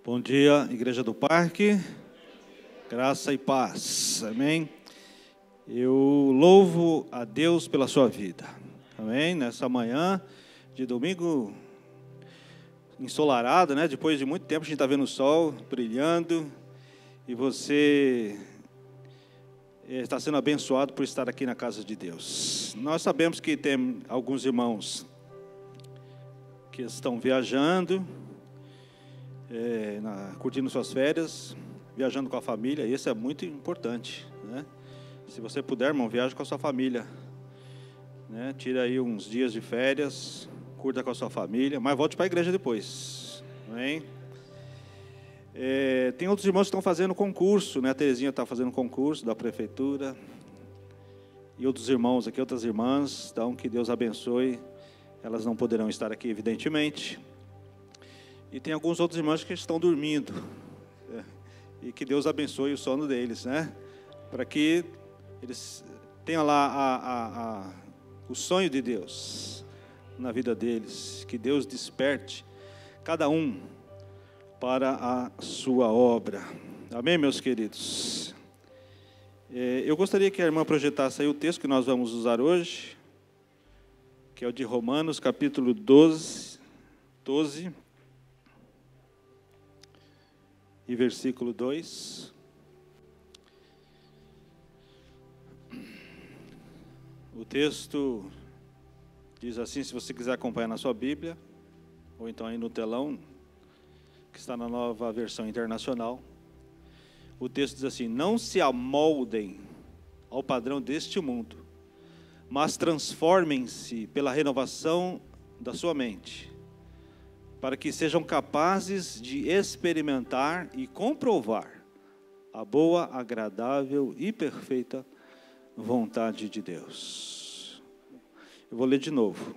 Bom dia, Igreja do Parque, graça e paz, amém? Eu louvo a Deus pela sua vida, amém? Nessa manhã de domingo ensolarado, né? Depois de muito tempo a gente está vendo o sol brilhando e você está sendo abençoado por estar aqui na casa de Deus. Nós sabemos que tem alguns irmãos que estão viajando, curtindo suas férias, viajando com a família, e isso é muito importante, né? Se você puder, irmão, viaje com a sua família, né? Tira aí uns dias de férias, curta com a sua família, mas volte para a igreja depois, amém? Tem outros irmãos que estão fazendo concurso, né? A Terezinha está fazendo concurso da prefeitura, e outros irmãos aqui, outras irmãs, então que Deus abençoe. Elas não poderão estar aqui, evidentemente. E tem alguns outros irmãos que estão dormindo. E que Deus abençoe o sono deles, né? Para que eles tenham lá o sonho de Deus na vida deles. Que Deus desperte cada um para a sua obra. Amém, meus queridos? Eu gostaria que a irmã projetasse aí o texto que nós vamos usar hoje, que é o de Romanos, capítulo 12, e versículo 2. O texto diz assim, se você quiser acompanhar na sua Bíblia, ou então aí no telão, que está na Nova Versão Internacional. O texto diz assim: não se amoldem ao padrão deste mundo, mas transformem-se pela renovação da sua mente, para que sejam capazes de experimentar e comprovar a boa, agradável e perfeita vontade de Deus. Eu vou ler de novo.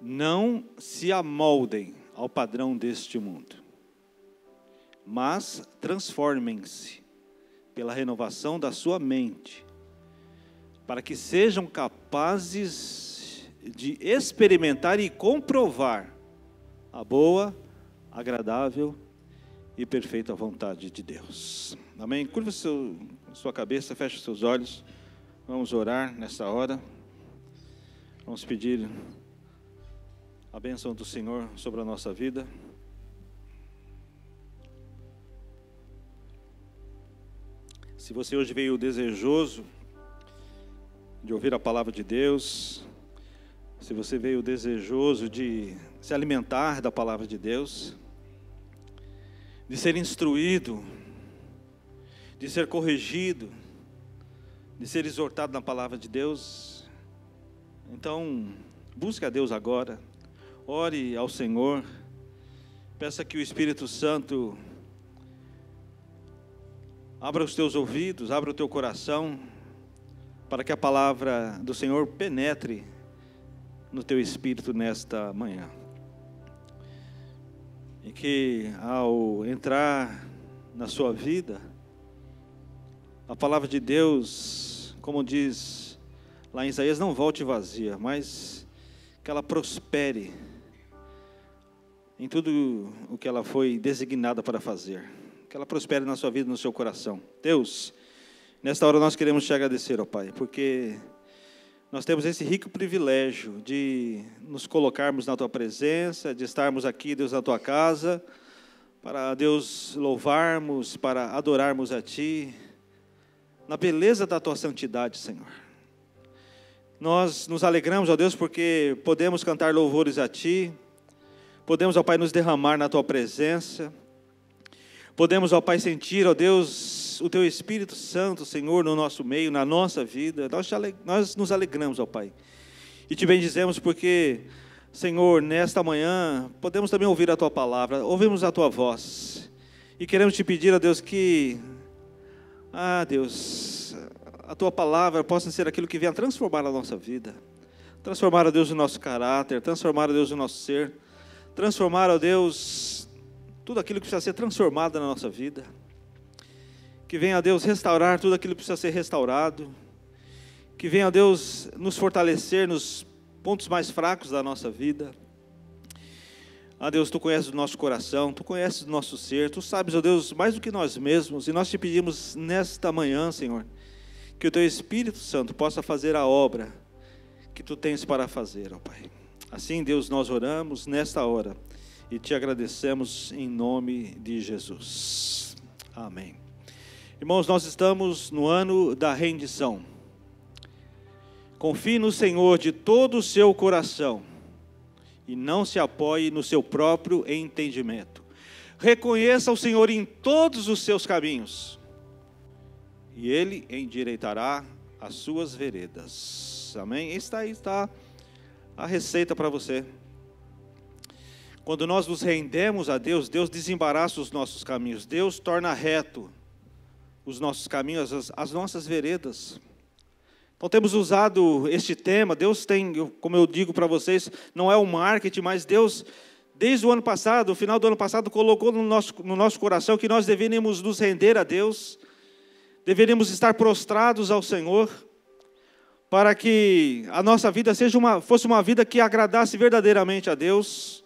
Não se amoldem ao padrão deste mundo, mas transformem-se pela renovação da sua mente, para que sejam capazes de experimentar e comprovar a boa, agradável e perfeita vontade de Deus. Amém? Curva sua cabeça, feche os seus olhos. Vamos orar nessa hora. Vamos pedir a bênção do Senhor sobre a nossa vida. Se você hoje veio desejoso de ouvir a palavra de Deus, se você veio desejoso de se alimentar da palavra de Deus, de ser instruído, de ser corrigido, de ser exortado na palavra de Deus, então busque a Deus agora, ore ao Senhor, peça que o Espírito Santo abra os teus ouvidos, abra o teu coração, para que a palavra do Senhor penetre no teu espírito nesta manhã. E que ao entrar na sua vida, a palavra de Deus, como diz lá em Isaías, não volte vazia, mas que ela prospere em tudo o que ela foi designada para fazer. Que ela prospere na sua vida, no seu coração. Deus, nesta hora nós queremos te agradecer, ó Pai, porque nós temos esse rico privilégio de nos colocarmos na Tua presença, de estarmos aqui, Deus, na Tua casa, para, Deus, louvarmos, para adorarmos a Ti, na beleza da Tua santidade, Senhor. Nós nos alegramos, ó Deus, porque podemos cantar louvores a Ti, podemos, ó Pai, nos derramar na Tua presença, podemos, ó Pai, sentir, ó Deus, o Teu Espírito Santo, Senhor, no nosso meio, na nossa vida. Nós nos alegramos, ó Pai, e Te bendizemos porque, Senhor, nesta manhã, podemos também ouvir a Tua palavra, ouvimos a Tua voz, e queremos Te pedir, ó Deus, que, Deus, a Tua palavra possa ser aquilo que venha transformar a nossa vida, transformar, ó Deus, o nosso caráter, transformar, ó Deus, o nosso ser, transformar, ó Deus, tudo aquilo que precisa ser transformado na nossa vida. Que venha, Deus, restaurar tudo aquilo que precisa ser restaurado. Que venha, Deus, nos fortalecer nos pontos mais fracos da nossa vida. Ah, Deus, Tu conheces o nosso coração, Tu conheces o nosso ser, Tu sabes, ó Deus, mais do que nós mesmos, e nós Te pedimos nesta manhã, Senhor, que o Teu Espírito Santo possa fazer a obra que Tu tens para fazer, ó Pai. Assim, Deus, nós oramos nesta hora e Te agradecemos em nome de Jesus. Amém. Irmãos, nós estamos no ano da rendição. Confie no Senhor de todo o seu coração e não se apoie no seu próprio entendimento. Reconheça o Senhor em todos os seus caminhos e Ele endireitará as suas veredas. Amém? Aí está a receita para você. Quando nós nos rendemos a Deus, Deus desembaraça os nossos caminhos. Deus torna reto os nossos caminhos, as nossas veredas. Então temos usado este tema. Deus tem, como eu digo para vocês, não é o marketing, mas Deus, desde o ano passado, o final do ano passado, colocou no nosso coração que nós deveríamos nos render a Deus, deveríamos estar prostrados ao Senhor, para que a nossa vida fosse uma vida que agradasse verdadeiramente a Deus.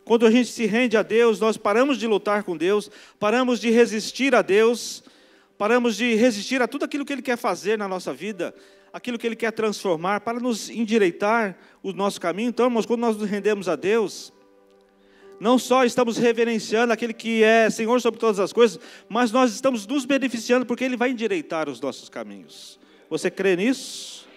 Quando a gente se rende a Deus, nós paramos de lutar com Deus, paramos de resistir a Deus, paramos de resistir a tudo aquilo que Ele quer fazer na nossa vida, aquilo que Ele quer transformar, para nos endireitar o nosso caminho. Então, irmãos, quando nós nos rendemos a Deus, não só estamos reverenciando aquele que é Senhor sobre todas as coisas, mas nós estamos nos beneficiando, porque Ele vai endireitar os nossos caminhos. Você crê nisso?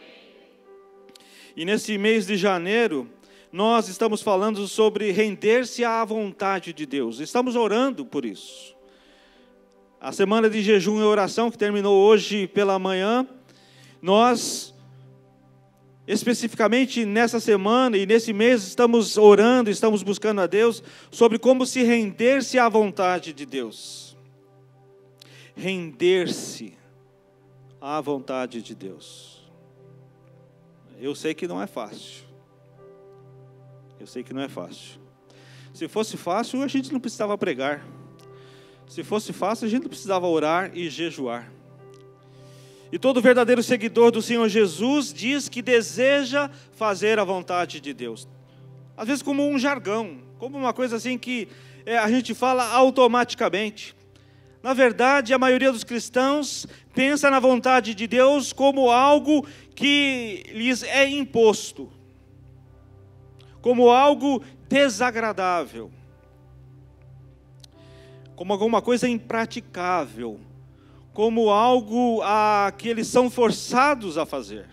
E nesse mês de janeiro, nós estamos falando sobre render-se à vontade de Deus. Estamos orando por isso. A semana de jejum e oração, que terminou hoje pela manhã, nós, especificamente nessa semana e nesse mês, estamos orando, estamos buscando a Deus sobre como se render-se à vontade de Deus. Render-se à vontade de Deus. Eu sei que não é fácil. Eu sei que não é fácil. Se fosse fácil, a gente não precisava pregar. Se fosse fácil, a gente não precisava orar e jejuar. E todo verdadeiro seguidor do Senhor Jesus diz que deseja fazer a vontade de Deus. Às vezes como um jargão, como uma coisa assim que a gente fala automaticamente. Na verdade, a maioria dos cristãos pensa na vontade de Deus como algo que lhes é imposto, como algo desagradável, como alguma coisa impraticável, como algo que eles são forçados a fazer.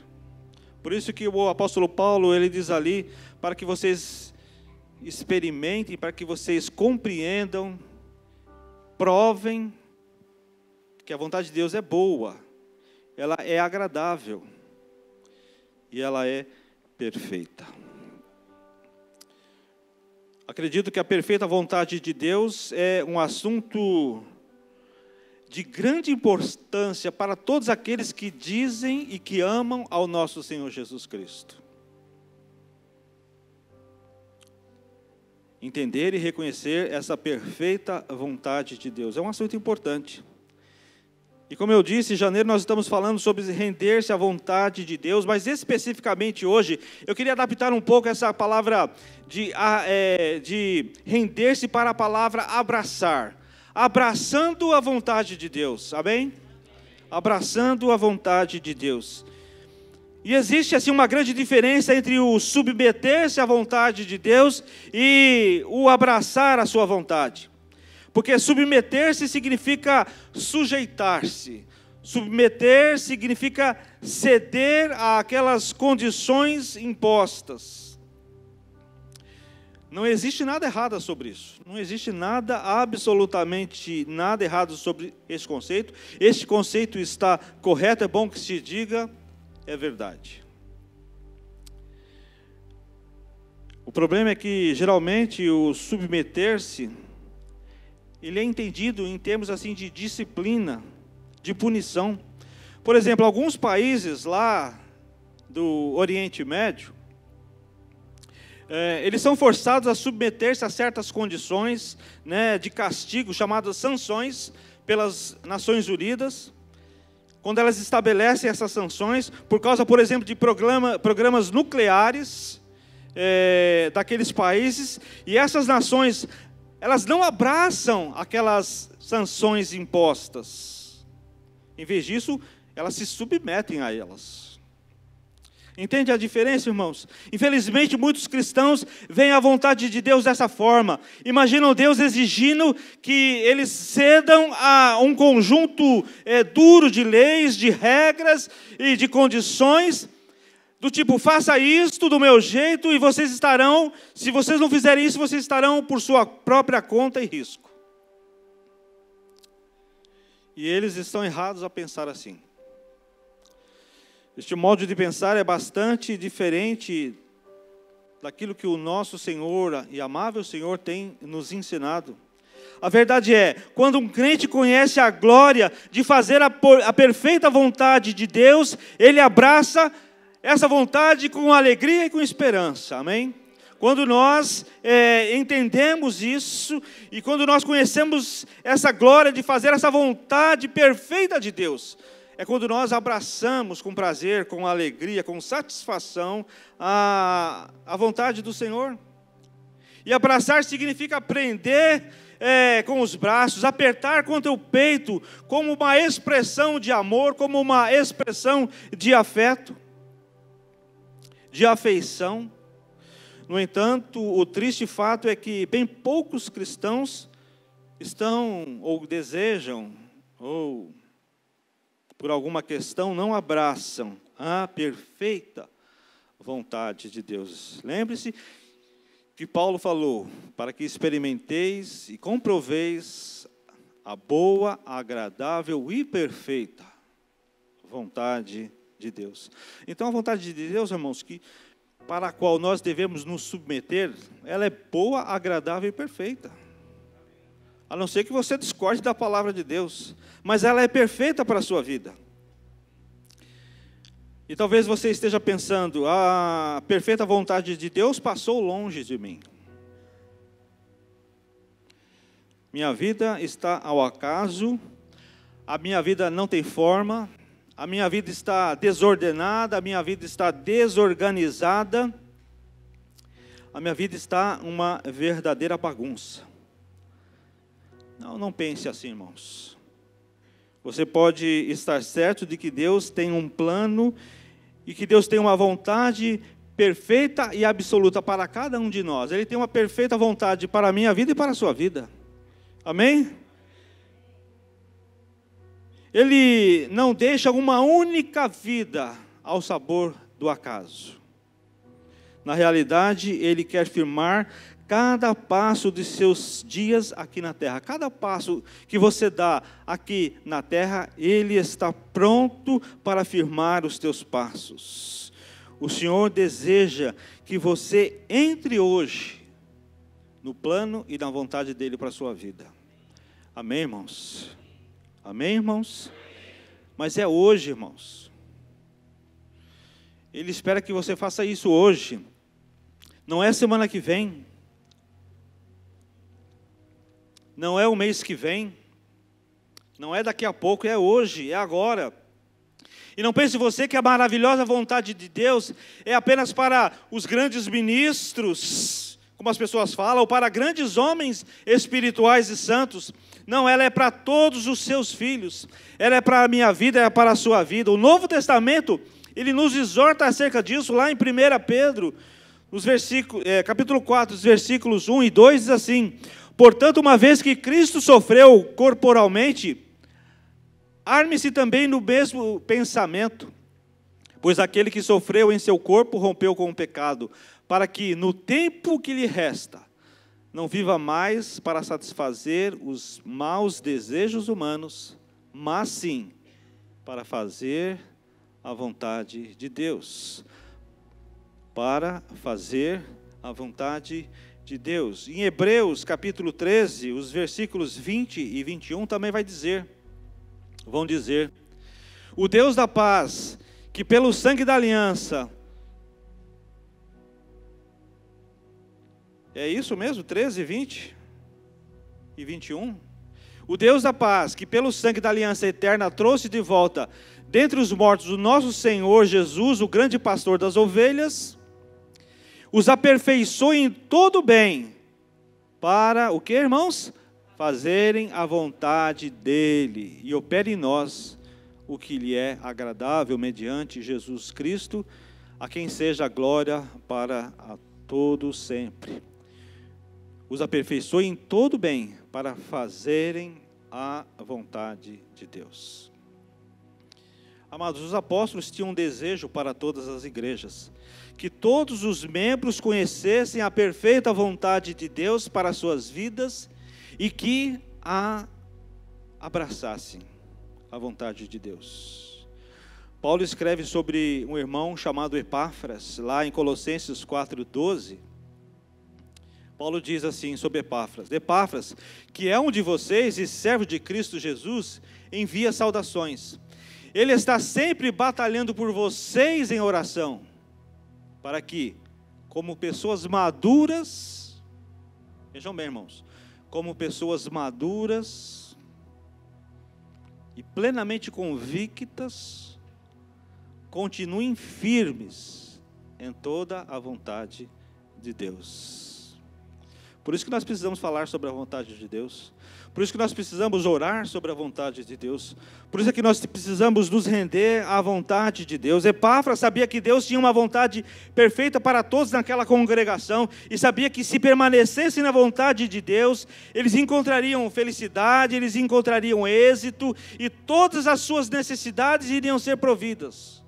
Por isso que o apóstolo Paulo, ele diz ali, para que vocês experimentem, para que vocês compreendam, provem, que a vontade de Deus é boa, ela é agradável, e ela é perfeita. Acredito que a perfeita vontade de Deus é um assunto de grande importância para todos aqueles que dizem e que amam ao nosso Senhor Jesus Cristo. Entender e reconhecer essa perfeita vontade de Deus é um assunto importante. E como eu disse, em janeiro nós estamos falando sobre render-se à vontade de Deus, mas especificamente hoje, eu queria adaptar um pouco essa palavra de render-se para a palavra abraçar. Abraçando a vontade de Deus, amém? Abraçando a vontade de Deus. E existe assim uma grande diferença entre o submeter-se à vontade de Deus e o abraçar a sua vontade. Porque submeter-se significa sujeitar-se. Submeter significa ceder àquelas condições impostas. Não existe nada errado sobre isso. Não existe nada, absolutamente nada errado sobre esse conceito. Este conceito está correto, é bom que se diga, é verdade. O problema é que, geralmente, o submeter-se, ele é entendido em termos assim de disciplina, de punição. Por exemplo, alguns países lá do Oriente Médio, eles são forçados a submeter-se a certas condições, né, de castigo, chamadas sanções, pelas Nações Unidas. Quando elas estabelecem essas sanções, por causa, por exemplo, de programas nucleares, daqueles países, e essas nações, elas não abraçam aquelas sanções impostas. Em vez disso, elas se submetem a elas. Entende a diferença, irmãos? Infelizmente, muitos cristãos veem a vontade de Deus dessa forma. Imaginam Deus exigindo que eles cedam a um conjunto duro de leis, de regras e de condições, do tipo, faça isto do meu jeito e vocês estarão, se vocês não fizerem isso, vocês estarão por sua própria conta e risco. E eles estão errados a pensar assim. Este modo de pensar é bastante diferente daquilo que o nosso Senhor e amável Senhor tem nos ensinado. A verdade é, quando um crente conhece a glória de fazer a perfeita vontade de Deus, ele abraça essa vontade com alegria e com esperança, amém? Quando nós entendemos isso, e quando nós conhecemos essa glória de fazer essa vontade perfeita de Deus, é quando nós abraçamos com prazer, com alegria, com satisfação a vontade do Senhor. E abraçar significa prender com os braços, apertar contra o peito, como uma expressão de amor, como uma expressão de afeto, de afeição. No entanto, o triste fato é que bem poucos cristãos estão, ou desejam, ou por alguma questão, não abraçam a perfeita vontade de Deus. Lembre-se que Paulo falou, para que experimenteis e comproveis a boa, agradável e perfeita vontade de Deus. Então, a vontade de Deus, irmãos, para a qual nós devemos nos submeter, ela é boa, agradável e perfeita. A não ser que você discorde da palavra de Deus, mas ela é perfeita para a sua vida. E talvez você esteja pensando, a perfeita vontade de Deus passou longe de mim. Minha vida está ao acaso, a minha vida não tem forma, a minha vida está desordenada, a minha vida está desorganizada, a minha vida está uma verdadeira bagunça. Não pense assim, irmãos. Você pode estar certo de que Deus tem um plano e que Deus tem uma vontade perfeita e absoluta para cada um de nós. Ele tem uma perfeita vontade para a minha vida e para a sua vida. Amém? Ele não deixa uma única vida ao sabor do acaso. Na realidade, Ele quer firmar cada passo de seus dias aqui na terra. Cada passo que você dá aqui na terra, Ele está pronto para firmar os teus passos. O Senhor deseja que você entre hoje no plano e na vontade dEle para a sua vida. Amém, irmãos? Amém, irmãos? Mas é hoje, irmãos. Ele espera que você faça isso hoje. Não é semana que vem. Não é o mês que vem. Não é daqui a pouco, é hoje, é agora. E não pense você que a maravilhosa vontade de Deus é apenas para os grandes ministros, como as pessoas falam, ou para grandes homens espirituais e santos. Não, ela é para todos os seus filhos. Ela é para a minha vida, é para a sua vida. O Novo Testamento, ele nos exorta acerca disso, lá em 1 Pedro, capítulo 4, os versículos 1 e 2, diz assim: portanto, uma vez que Cristo sofreu corporalmente, arme-se também no mesmo pensamento, pois aquele que sofreu em seu corpo rompeu com o pecado, para que no tempo que lhe resta, não viva mais para satisfazer os maus desejos humanos, mas sim para fazer a vontade de Deus. Para fazer a vontade de Deus. Em Hebreus capítulo 13, os versículos 20 e 21 também vão dizer: o Deus da paz, que pelo sangue da aliança, é isso mesmo? 13, 20 e 21? O Deus da paz, que pelo sangue da aliança eterna trouxe de volta dentre os mortos o nosso Senhor Jesus, o grande pastor das ovelhas, os aperfeiçoe em todo bem, para o que, irmãos? Fazerem a vontade dEle, e opere em nós o que lhe é agradável, mediante Jesus Cristo, a quem seja a glória para a todos sempre. Os aperfeiçoe em todo bem, para fazerem a vontade de Deus. Amados, os apóstolos tinham um desejo para todas as igrejas, que todos os membros conhecessem a perfeita vontade de Deus para as suas vidas e que a abraçassem, a vontade de Deus. Paulo escreve sobre um irmão chamado Epáfras, lá em Colossenses 4:12. Paulo diz assim sobre Epáfras: Epáfras, que é um de vocês e servo de Cristo Jesus, envia saudações. Ele está sempre batalhando por vocês em oração, para que, como pessoas maduras, vejam bem, irmãos, como pessoas maduras e plenamente convictas, continuem firmes em toda a vontade de Deus. Por isso que nós precisamos falar sobre a vontade de Deus. Por isso que nós precisamos orar sobre a vontade de Deus. Por isso é que nós precisamos nos render à vontade de Deus. Epáfras sabia que Deus tinha uma vontade perfeita para todos naquela congregação, e sabia que se permanecessem na vontade de Deus, eles encontrariam felicidade, eles encontrariam êxito, e todas as suas necessidades iriam ser providas.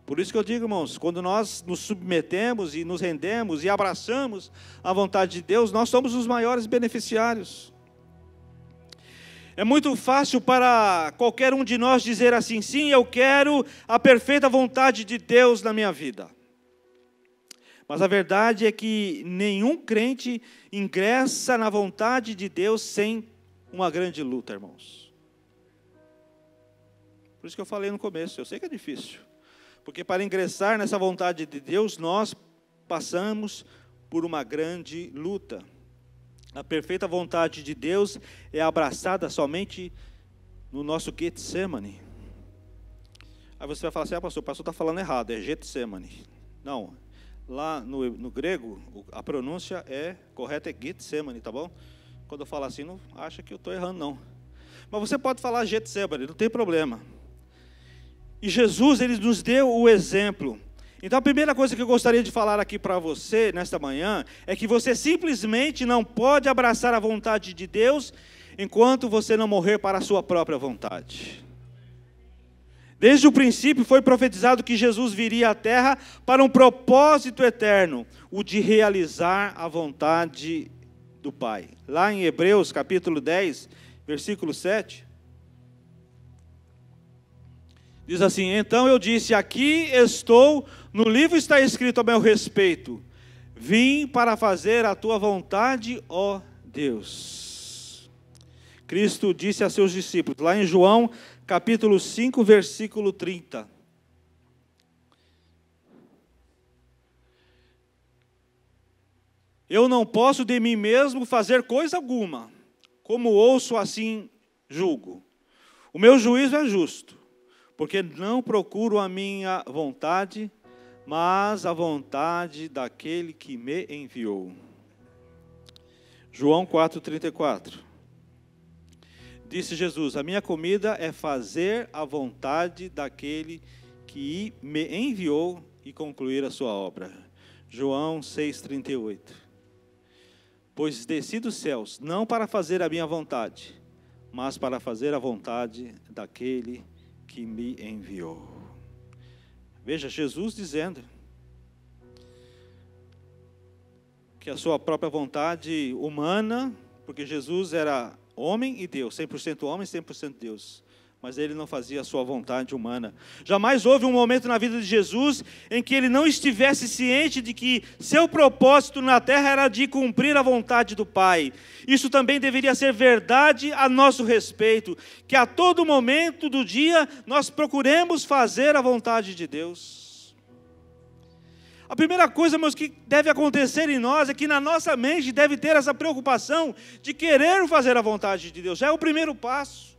Por isso que eu digo, irmãos, quando nós nos submetemos e nos rendemos e abraçamos a vontade de Deus, nós somos os maiores beneficiários. É muito fácil para qualquer um de nós dizer assim: sim, eu quero a perfeita vontade de Deus na minha vida. Mas a verdade é que nenhum crente ingressa na vontade de Deus sem uma grande luta, irmãos. Por isso que eu falei no começo, eu sei que é difícil. Porque para ingressar nessa vontade de Deus, nós passamos por uma grande luta. A perfeita vontade de Deus é abraçada somente no nosso Getsemane. Aí você vai falar assim: pastor, o pastor está falando errado, é Getsemane. Não, lá no grego, a pronúncia correta é Getsemane, tá bom? Quando eu falo assim, não acha que eu estou errando, não. Mas você pode falar Getsemane, não tem problema. E Jesus, Ele nos deu o exemplo. Então a primeira coisa que eu gostaria de falar aqui para você, nesta manhã, é que você simplesmente não pode abraçar a vontade de Deus, enquanto você não morrer para a sua própria vontade. Desde o princípio foi profetizado que Jesus viria à terra para um propósito eterno, o de realizar a vontade do Pai. Lá em Hebreus capítulo 10, versículo 7, diz assim: então eu disse, aqui estou, no livro está escrito a meu respeito, vim para fazer a tua vontade, ó Deus. Cristo disse a seus discípulos, lá em João capítulo 5, versículo 30. Eu não posso de mim mesmo fazer coisa alguma, como ouço assim julgo. O meu juízo é justo, porque não procuro a minha vontade, mas a vontade daquele que me enviou. João 4,34. Disse Jesus: a minha comida é fazer a vontade daquele que me enviou e concluir a sua obra. João 6,38. Pois desci dos céus, não para fazer a minha vontade, mas para fazer a vontade daquele que me enviou. Veja, Jesus dizendo que a sua própria vontade humana, porque Jesus era homem e Deus, 100% homem, 100% Deus, mas ele não fazia a sua vontade humana. Jamais houve um momento na vida de Jesus em que ele não estivesse ciente de que seu propósito na terra era de cumprir a vontade do Pai. Isso também deveria ser verdade a nosso respeito, que a todo momento do dia nós procuremos fazer a vontade de Deus. A primeira coisa, meus, que deve acontecer em nós é que na nossa mente deve ter essa preocupação de querer fazer a vontade de Deus. Já é o primeiro passo.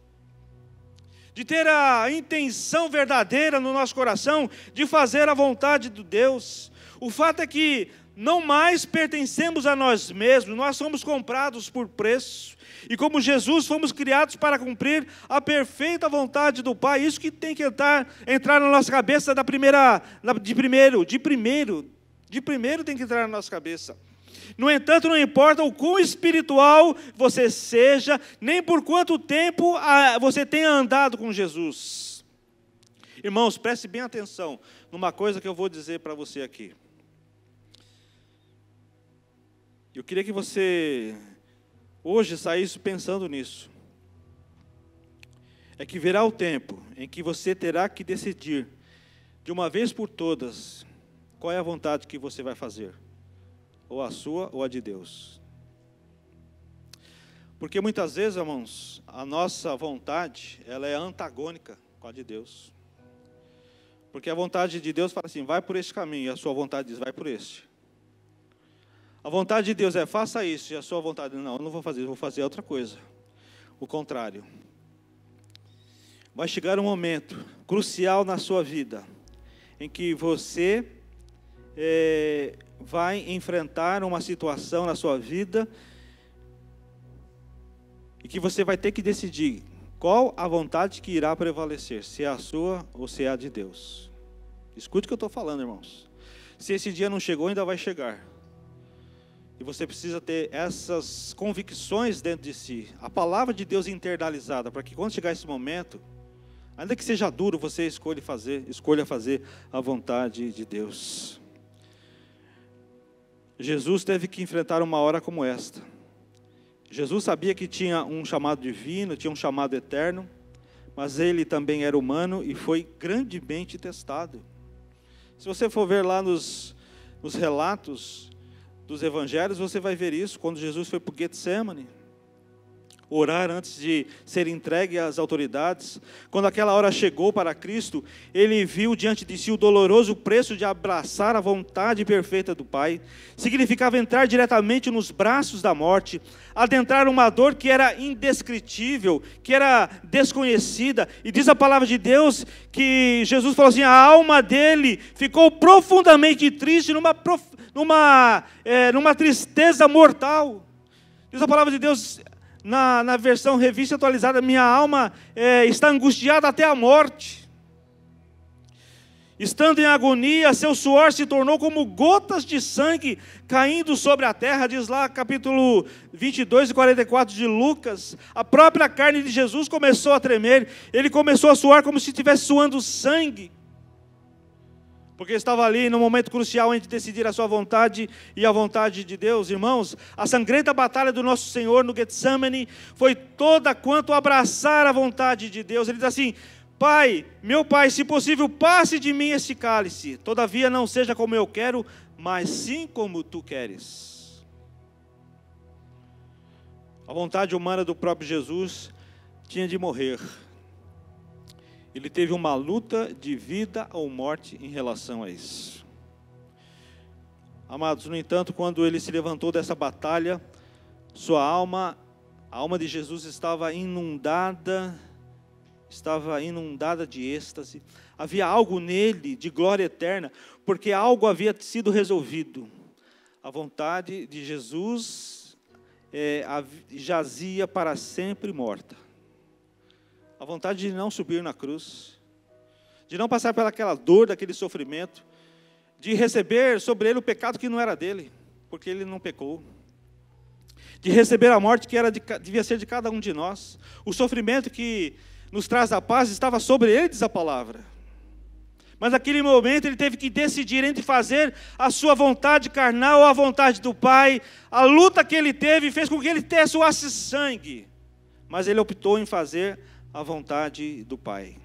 De ter a intenção verdadeira no nosso coração de fazer a vontade de Deus. O fato é que não mais pertencemos a nós mesmos, nós somos comprados por preço. E como Jesus, fomos criados para cumprir a perfeita vontade do Pai. Isso que tem que entrar na nossa cabeça de primeiro tem que entrar na nossa cabeça. No entanto, não importa o quão espiritual você seja, nem por quanto tempo você tenha andado com Jesus. Irmãos, preste bem atenção numa coisa que eu vou dizer para você aqui. Eu queria que você hoje saísse pensando nisso. É que virá o tempo em que você terá que decidir, de uma vez por todas, qual é a vontade que você vai fazer. Ou a sua ou a de Deus. Porque muitas vezes, irmãos, a nossa vontade, ela é antagônica com a de Deus. Porque a vontade de Deus fala assim, vai por este caminho, e a sua vontade diz, vai por este. A vontade de Deus é, faça isso, e a sua vontade, não, eu não vou fazer isso, eu vou fazer outra coisa. O contrário. Vai chegar um momento crucial na sua vida, em que você vai enfrentar uma situação na sua vida, e que você vai ter que decidir qual a vontade que irá prevalecer, se é a sua ou se é a de Deus. Escute o que eu estou falando, irmãos. Se esse dia não chegou, ainda vai chegar. E você precisa ter essas convicções dentro de si. A palavra de Deus internalizada, para que quando chegar esse momento, ainda que seja duro, você escolha fazer a vontade de Deus. Jesus teve que enfrentar uma hora como esta. Jesus sabia que tinha um chamado divino, tinha um chamado eterno, mas ele também era humano e foi grandemente testado. Se você for ver lá nos relatos dos evangelhos, você vai ver isso, quando Jesus foi para o Getsemane, orar antes de ser entregue às autoridades. Quando aquela hora chegou para Cristo, ele viu diante de si o doloroso preço de abraçar a vontade perfeita do Pai. Significava entrar diretamente nos braços da morte, adentrar uma dor que era indescritível, que era desconhecida. E diz a palavra de Deus que Jesus falou assim, a alma dele ficou profundamente triste, numa tristeza mortal. Diz a palavra de Deus, na versão revista atualizada, minha alma está angustiada até a morte. Estando em agonia, seu suor se tornou como gotas de sangue caindo sobre a terra, diz lá capítulo 22 e 44 de Lucas. A própria carne de Jesus começou a tremer, ele começou a suar como se estivesse suando sangue. Porque estava ali no momento crucial entre decidir a sua vontade e a vontade de Deus. Irmãos, a sangrenta batalha do nosso Senhor no Getsemane foi toda quanto abraçar a vontade de Deus. Ele diz assim, Pai, meu Pai, se possível, passe de mim esse cálice. Todavia não seja como eu quero, mas sim como tu queres. A vontade humana do próprio Jesus tinha de morrer. Ele teve uma luta de vida ou morte em relação a isso. Amados, no entanto, quando ele se levantou dessa batalha, sua alma, a alma de Jesus estava inundada de êxtase. Havia algo nele de glória eterna, porque algo havia sido resolvido. A vontade de Jesus jazia para sempre morta. A vontade de não subir na cruz, de não passar pelaquela dor, daquele sofrimento, de receber sobre ele o pecado que não era dele, porque ele não pecou, de receber a morte que devia ser de cada um de nós, o sofrimento que nos traz a paz estava sobre ele, diz a palavra. Mas naquele momento ele teve que decidir entre fazer a sua vontade carnal ou a vontade do Pai. A luta que ele teve fez com que ele suasse sangue, mas ele optou em fazer a vontade do Pai.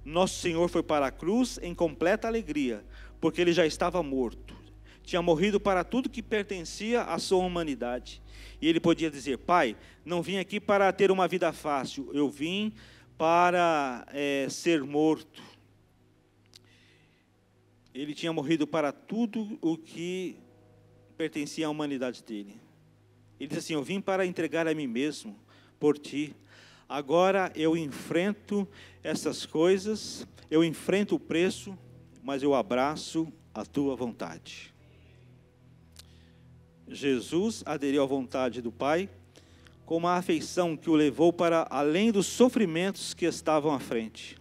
Nosso Senhor foi para a cruz em completa alegria, porque ele já estava morto. Tinha morrido para tudo que pertencia à sua humanidade. E ele podia dizer, Pai, não vim aqui para ter uma vida fácil, eu vim para ser morto. Ele tinha morrido para tudo o que pertencia à humanidade dele. Ele disse assim, eu vim para entregar a mim mesmo por ti. Agora eu enfrento essas coisas, eu enfrento o preço, mas eu abraço a tua vontade. Jesus aderiu à vontade do Pai com uma afeição que o levou para além dos sofrimentos que estavam à frente.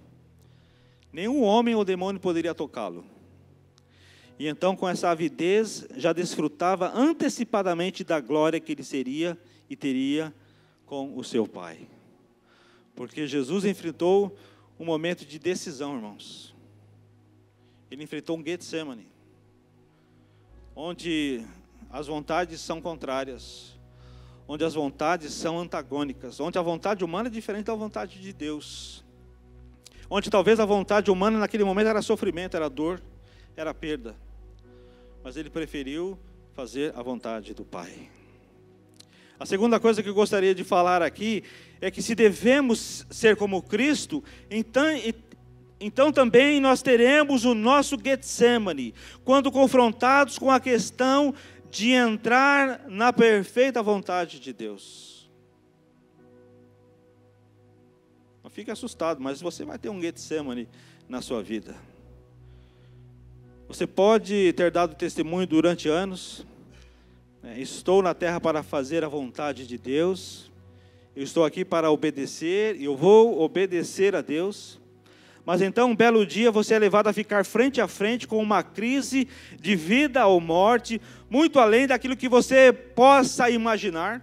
Nenhum homem ou demônio poderia tocá-lo. E então, com essa avidez, já desfrutava antecipadamente da glória que ele seria e teria com o seu Pai. Porque Jesus enfrentou um momento de decisão, irmãos. Ele enfrentou um Getsemane, onde as vontades são contrárias, onde as vontades são antagônicas, onde a vontade humana é diferente da vontade de Deus, onde talvez a vontade humana naquele momento era sofrimento, era dor, era perda, mas ele preferiu fazer a vontade do Pai. A segunda coisa que eu gostaria de falar aqui é que se devemos ser como Cristo, então também nós teremos o nosso Getsemane, quando confrontados com a questão de entrar na perfeita vontade de Deus. Não fique assustado, mas você vai ter um Getsemane na sua vida. Você pode ter dado testemunho durante anos, estou na terra para fazer a vontade de Deus, eu estou aqui para obedecer, e eu vou obedecer a Deus. Mas então, um belo dia, você é levado a ficar frente a frente com uma crise de vida ou morte, muito além daquilo que você possa imaginar.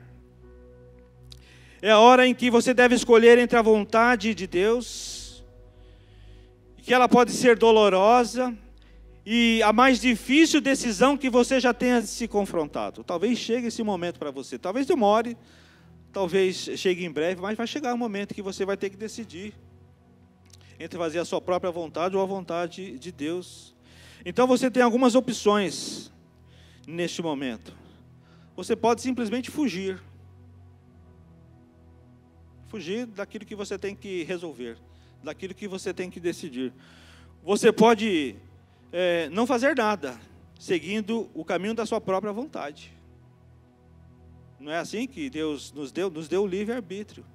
É a hora em que você deve escolher entre a vontade de Deus, que ela pode ser dolorosa, e a mais difícil decisão que você já tenha se confrontado. Talvez chegue esse momento para você, talvez demore, talvez chegue em breve, mas vai chegar um momento que você vai ter que decidir entre fazer a sua própria vontade ou a vontade de Deus. Então você tem algumas opções neste momento. Você pode simplesmente fugir daquilo que você tem que resolver, daquilo que você tem que decidir. Você pode não fazer nada, seguindo o caminho da sua própria vontade. Não é assim que Deus nos deu o livre-arbítrio.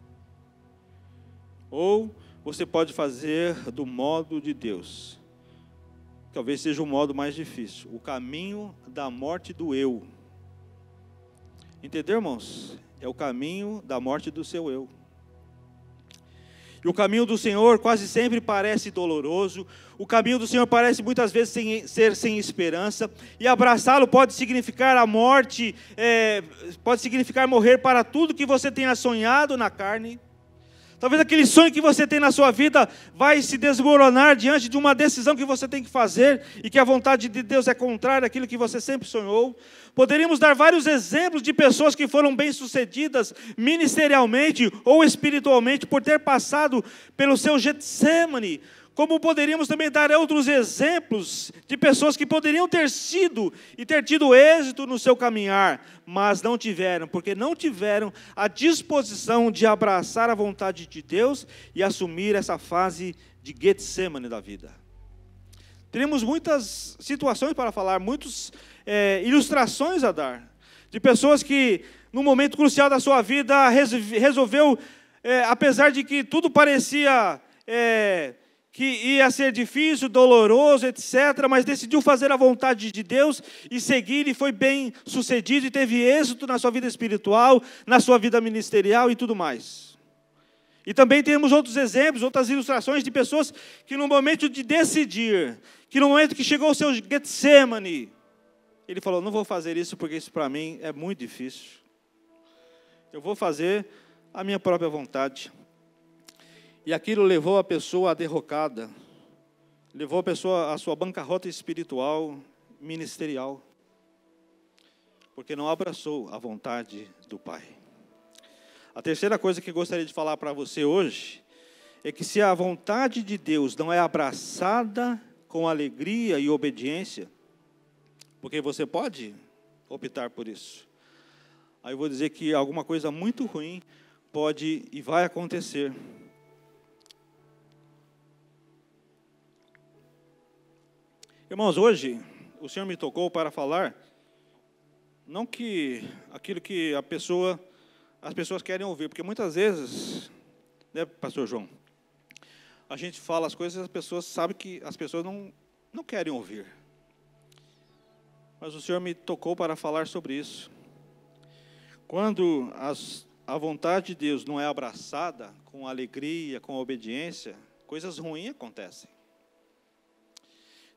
Ou você pode fazer do modo de Deus. Talvez seja o modo mais difícil. O caminho da morte do eu. Entendeu, irmãos? É o caminho da morte do seu eu. E o caminho do Senhor quase sempre parece doloroso. O caminho do Senhor parece muitas vezes ser sem esperança. E abraçá-lo pode significar a morte, pode significar morrer para tudo que você tenha sonhado na carne. Talvez aquele sonho que você tem na sua vida vai se desmoronar diante de uma decisão que você tem que fazer e que a vontade de Deus é contrária àquilo que você sempre sonhou. Poderíamos dar vários exemplos de pessoas que foram bem-sucedidas ministerialmente ou espiritualmente por ter passado pelo seu Getsemane. Como poderíamos também dar outros exemplos de pessoas que poderiam ter sido e ter tido êxito no seu caminhar, mas não tiveram, porque não tiveram a disposição de abraçar a vontade de Deus e assumir essa fase de Getsemane da vida. Teremos muitas situações para falar, muitas ilustrações a dar, de pessoas que, no momento crucial da sua vida, resolveu, apesar de que tudo parecia que ia ser difícil, doloroso, etc., mas decidiu fazer a vontade de Deus e seguir, e foi bem sucedido, e teve êxito na sua vida espiritual, na sua vida ministerial e tudo mais. E também temos outros exemplos, outras ilustrações de pessoas que no momento de decidir, que no momento que chegou o seu Getsemane, ele falou, não vou fazer isso porque isso para mim é muito difícil. Eu vou fazer a minha própria vontade. E aquilo levou a pessoa à derrocada, levou a pessoa à sua bancarrota espiritual, ministerial, porque não abraçou a vontade do Pai. A terceira coisa que gostaria de falar para você hoje é que se a vontade de Deus não é abraçada com alegria e obediência, porque você pode optar por isso, aí eu vou dizer que alguma coisa muito ruim pode e vai acontecer. Irmãos, hoje o Senhor me tocou para falar, não que aquilo que as pessoas querem ouvir, porque muitas vezes, né, pastor João, a gente fala as coisas e as pessoas sabem que as pessoas não querem ouvir. mas o Senhor me tocou para falar sobre isso. Quando a vontade de Deus não é abraçada com alegria, com obediência, coisas ruins acontecem.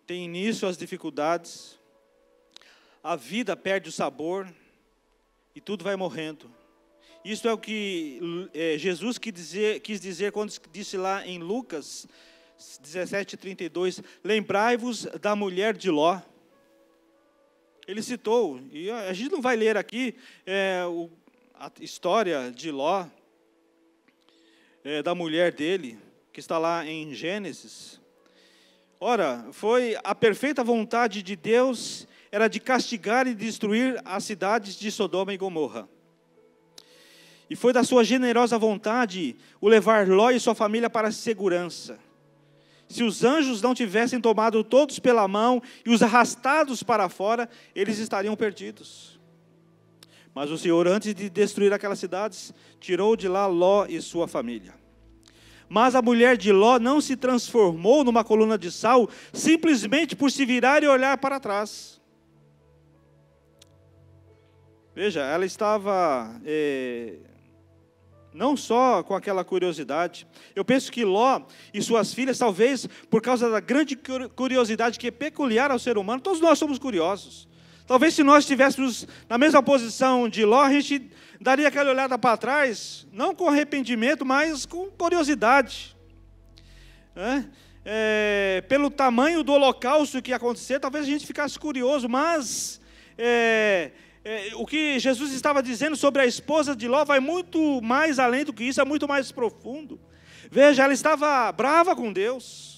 Tem início as dificuldades, a vida perde o sabor e tudo vai morrendo. Isso é o que Jesus quis dizer quando disse lá em Lucas 17:32, lembrai-vos da mulher de Ló. Ele citou, e a gente não vai ler aqui a história de Ló, da mulher dele, que está lá em Gênesis. Ora, foi a perfeita vontade de Deus, era de castigar e destruir as cidades de Sodoma e Gomorra. E foi da sua generosa vontade o levar Ló e sua família para a segurança. Se os anjos não tivessem tomado todos pela mão e os arrastados para fora, eles estariam perdidos. Mas o Senhor, antes de destruir aquelas cidades, tirou de lá Ló e sua família. Mas a mulher de Ló não se transformou numa coluna de sal, simplesmente por se virar e olhar para trás. Veja, ela estava não só com aquela curiosidade. Eu penso que Ló e suas filhas, talvez por causa da grande curiosidade que é peculiar ao ser humano, todos nós somos curiosos. Talvez se nós estivéssemos na mesma posição de Ló, a gente daria aquela olhada para trás, não com arrependimento, mas com curiosidade. Pelo tamanho do holocausto que ia acontecer, talvez a gente ficasse curioso, mas o que Jesus estava dizendo sobre a esposa de Ló vai muito mais além do que isso, é muito mais profundo. Veja, ela estava brava com Deus.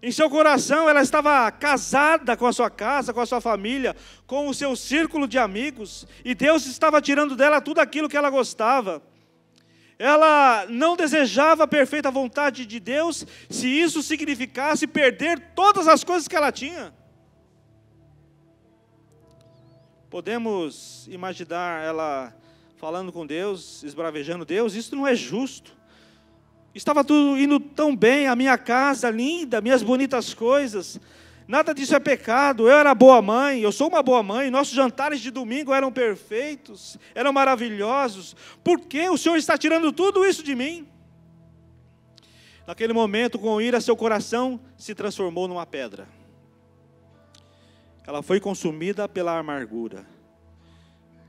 Em seu coração, ela estava casada com a sua casa, com a sua família, com o seu círculo de amigos, e Deus estava tirando dela tudo aquilo que ela gostava. Ela não desejava a perfeita vontade de Deus, se isso significasse perder todas as coisas que ela tinha. Podemos imaginar ela falando com Deus, esbravejando Deus, isso não é justo. Estava tudo indo tão bem, a minha casa linda, minhas bonitas coisas, nada disso é pecado, eu era boa mãe, eu sou uma boa mãe, nossos jantares de domingo eram perfeitos, eram maravilhosos, por que o Senhor está tirando tudo isso de mim? Naquele momento, com ira, seu coração se transformou numa pedra. Ela foi consumida pela amargura.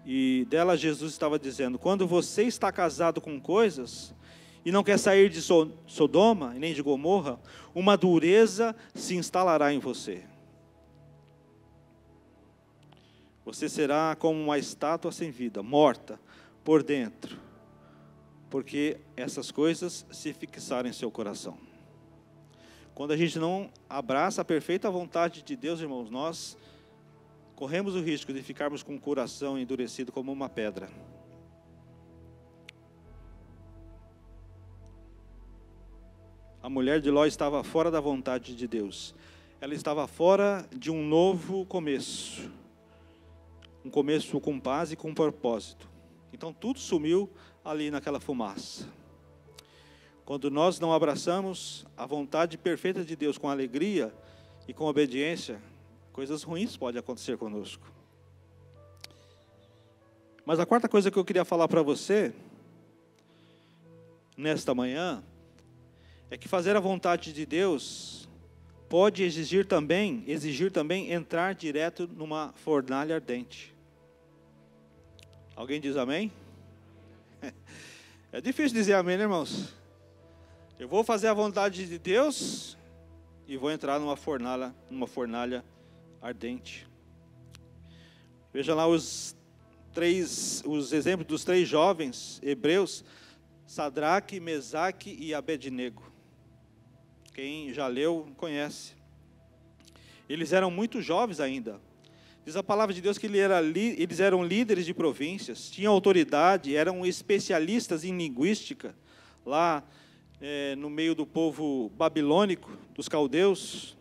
E dela Jesus estava dizendo, quando você está casado com coisas e não quer sair de Sodoma, nem de Gomorra, uma dureza se instalará em você. Você será como uma estátua sem vida, morta por dentro, porque essas coisas se fixaram em seu coração. Quando a gente não abraça a perfeita vontade de Deus, irmãos, nós corremos o risco de ficarmos com o coração endurecido como uma pedra. A mulher de Ló estava fora da vontade de Deus. Ela estava fora de um novo começo. Um começo com paz e com propósito. Então tudo sumiu ali naquela fumaça. Quando nós não abraçamos a vontade perfeita de Deus com alegria e com obediência, coisas ruins podem acontecer conosco. Mas a quarta coisa que eu queria falar para você, nesta manhã, é que fazer a vontade de Deus pode exigir também entrar direto numa fornalha ardente. Alguém diz amém? É difícil dizer amém, né, irmãos? Eu vou fazer a vontade de Deus e vou entrar numa fornalha ardente. Veja lá os exemplos dos 3 jovens hebreus, Sadraque, Mesaque e Abednego. Quem já leu, conhece. Eles eram muito jovens ainda. Diz a palavra de Deus que eles eram líderes de províncias, tinham autoridade, eram especialistas em linguística, lá no meio do povo babilônico, dos caldeus.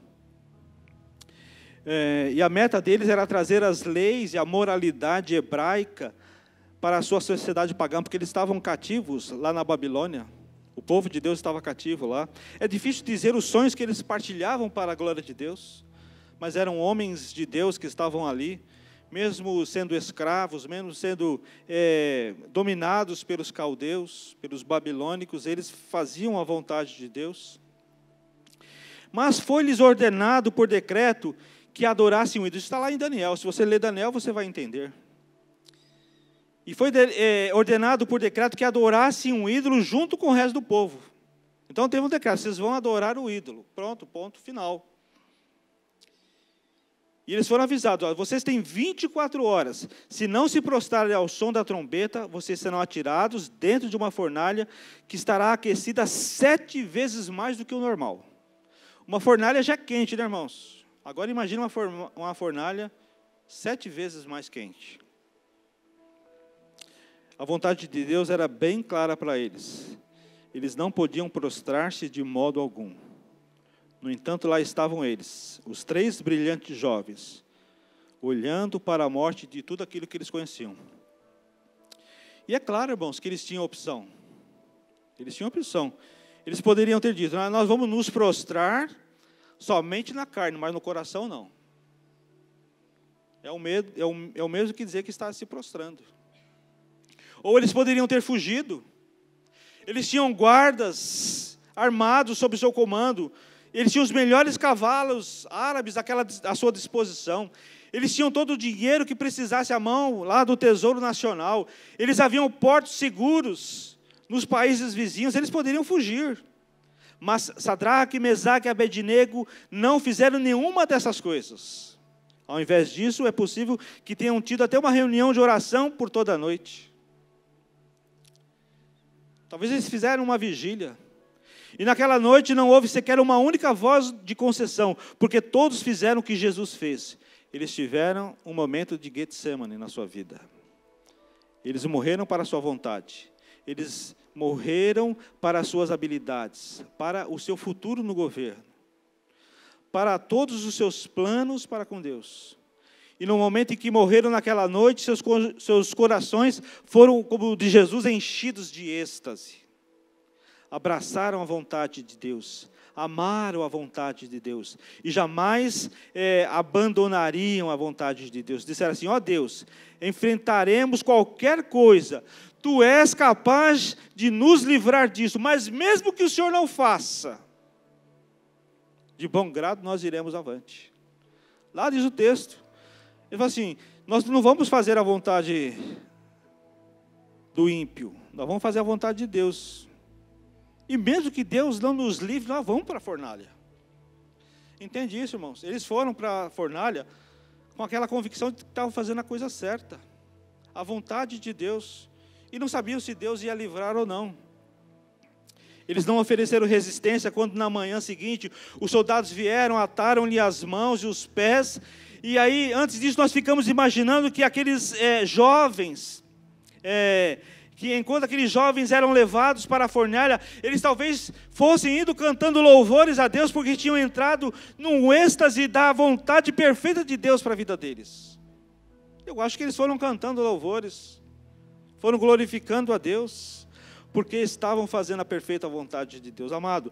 E a meta deles era trazer as leis e a moralidade hebraica para a sua sociedade pagã, porque eles estavam cativos lá na Babilônia. O povo de Deus estava cativo lá. É difícil dizer os sonhos que eles partilhavam para a glória de Deus. mas eram homens de Deus que estavam ali, mesmo sendo escravos, mesmo sendo dominados pelos caldeus, pelos babilônicos, eles faziam a vontade de Deus. Mas foi-lhes ordenado por decreto que adorassem o ídolo. Isso está lá em Daniel. Se você ler Daniel, você vai entender. E foi ordenado por decreto que adorassem um ídolo junto com o resto do povo. Então teve um decreto, vocês vão adorar o ídolo. Pronto, ponto final. E eles foram avisados, ó, vocês têm 24 horas. Se não se prostrarem ao som da trombeta, vocês serão atirados dentro de uma fornalha que estará aquecida 7 vezes mais do que o normal. Uma fornalha já quente, né, irmãos? Agora imagine uma fornalha 7 vezes mais quente. A vontade de Deus era bem clara para eles. Eles não podiam prostrar-se de modo algum. No entanto, lá estavam eles, os 3 brilhantes jovens, olhando para a morte de tudo aquilo que eles conheciam. E é claro, irmãos, que eles tinham opção. Eles tinham opção. Eles poderiam ter dito, nós vamos nos prostrar somente na carne, mas no coração não. É o mesmo que dizer que está se prostrando. Ou eles poderiam ter fugido. Eles tinham guardas armados sob seu comando. Eles tinham os melhores cavalos árabes à sua disposição. Eles tinham todo o dinheiro que precisasse à mão lá do Tesouro Nacional. Eles haviam portos seguros nos países vizinhos. Eles poderiam fugir. Mas Sadraque, Mesaque e Abednego não fizeram nenhuma dessas coisas. Ao invés disso, é possível que tenham tido até uma reunião de oração por toda a noite. Talvez eles fizeram uma vigília. E naquela noite não houve sequer uma única voz de concessão, porque todos fizeram o que Jesus fez. Eles tiveram um momento de Getsemane na sua vida. Eles morreram para a sua vontade. Eles morreram para as suas habilidades, para o seu futuro no governo, para todos os seus planos para com Deus. E no momento em que morreram naquela noite, seus corações foram, como o de Jesus, enchidos de êxtase. Abraçaram a vontade de Deus, amaram a vontade de Deus, e jamais abandonariam a vontade de Deus. Disseram assim, ó Deus, enfrentaremos qualquer coisa, Tu és capaz de nos livrar disso, mas mesmo que o Senhor não faça, de bom grado nós iremos avante. Lá diz o texto, ele fala assim, nós não vamos fazer a vontade do ímpio, nós vamos fazer a vontade de Deus. E mesmo que Deus não nos livre, nós vamos para a fornalha. Entende isso, irmãos? Eles foram para a fornalha com aquela convicção de que estavam fazendo a coisa certa. A vontade de Deus. E não sabiam se Deus ia livrar ou não. Eles não ofereceram resistência quando na manhã seguinte os soldados vieram, ataram-lhe as mãos e os pés. E aí, antes disso, nós ficamos imaginando que aqueles jovens... que enquanto aqueles jovens eram levados para a fornalha, eles talvez fossem indo cantando louvores a Deus, porque tinham entrado num êxtase da vontade perfeita de Deus para a vida deles. Eu acho que eles foram cantando louvores, foram glorificando a Deus, porque estavam fazendo a perfeita vontade de Deus. Amado,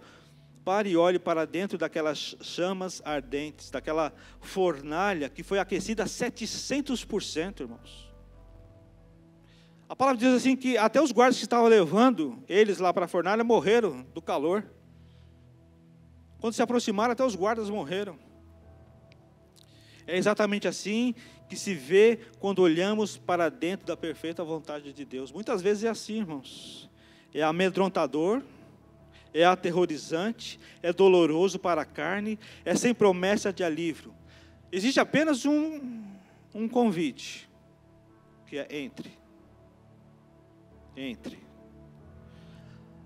pare e olhe para dentro daquelas chamas ardentes, daquela fornalha que foi aquecida a 700%, irmãos. A palavra diz assim que até os guardas que estavam levando eles lá para a fornalha morreram do calor. Quando se aproximaram, até os guardas morreram. É exatamente assim que se vê quando olhamos para dentro da perfeita vontade de Deus. Muitas vezes é assim, irmãos. É amedrontador, é aterrorizante, é doloroso para a carne, é sem promessa de alívio. Existe apenas um convite, que é entre.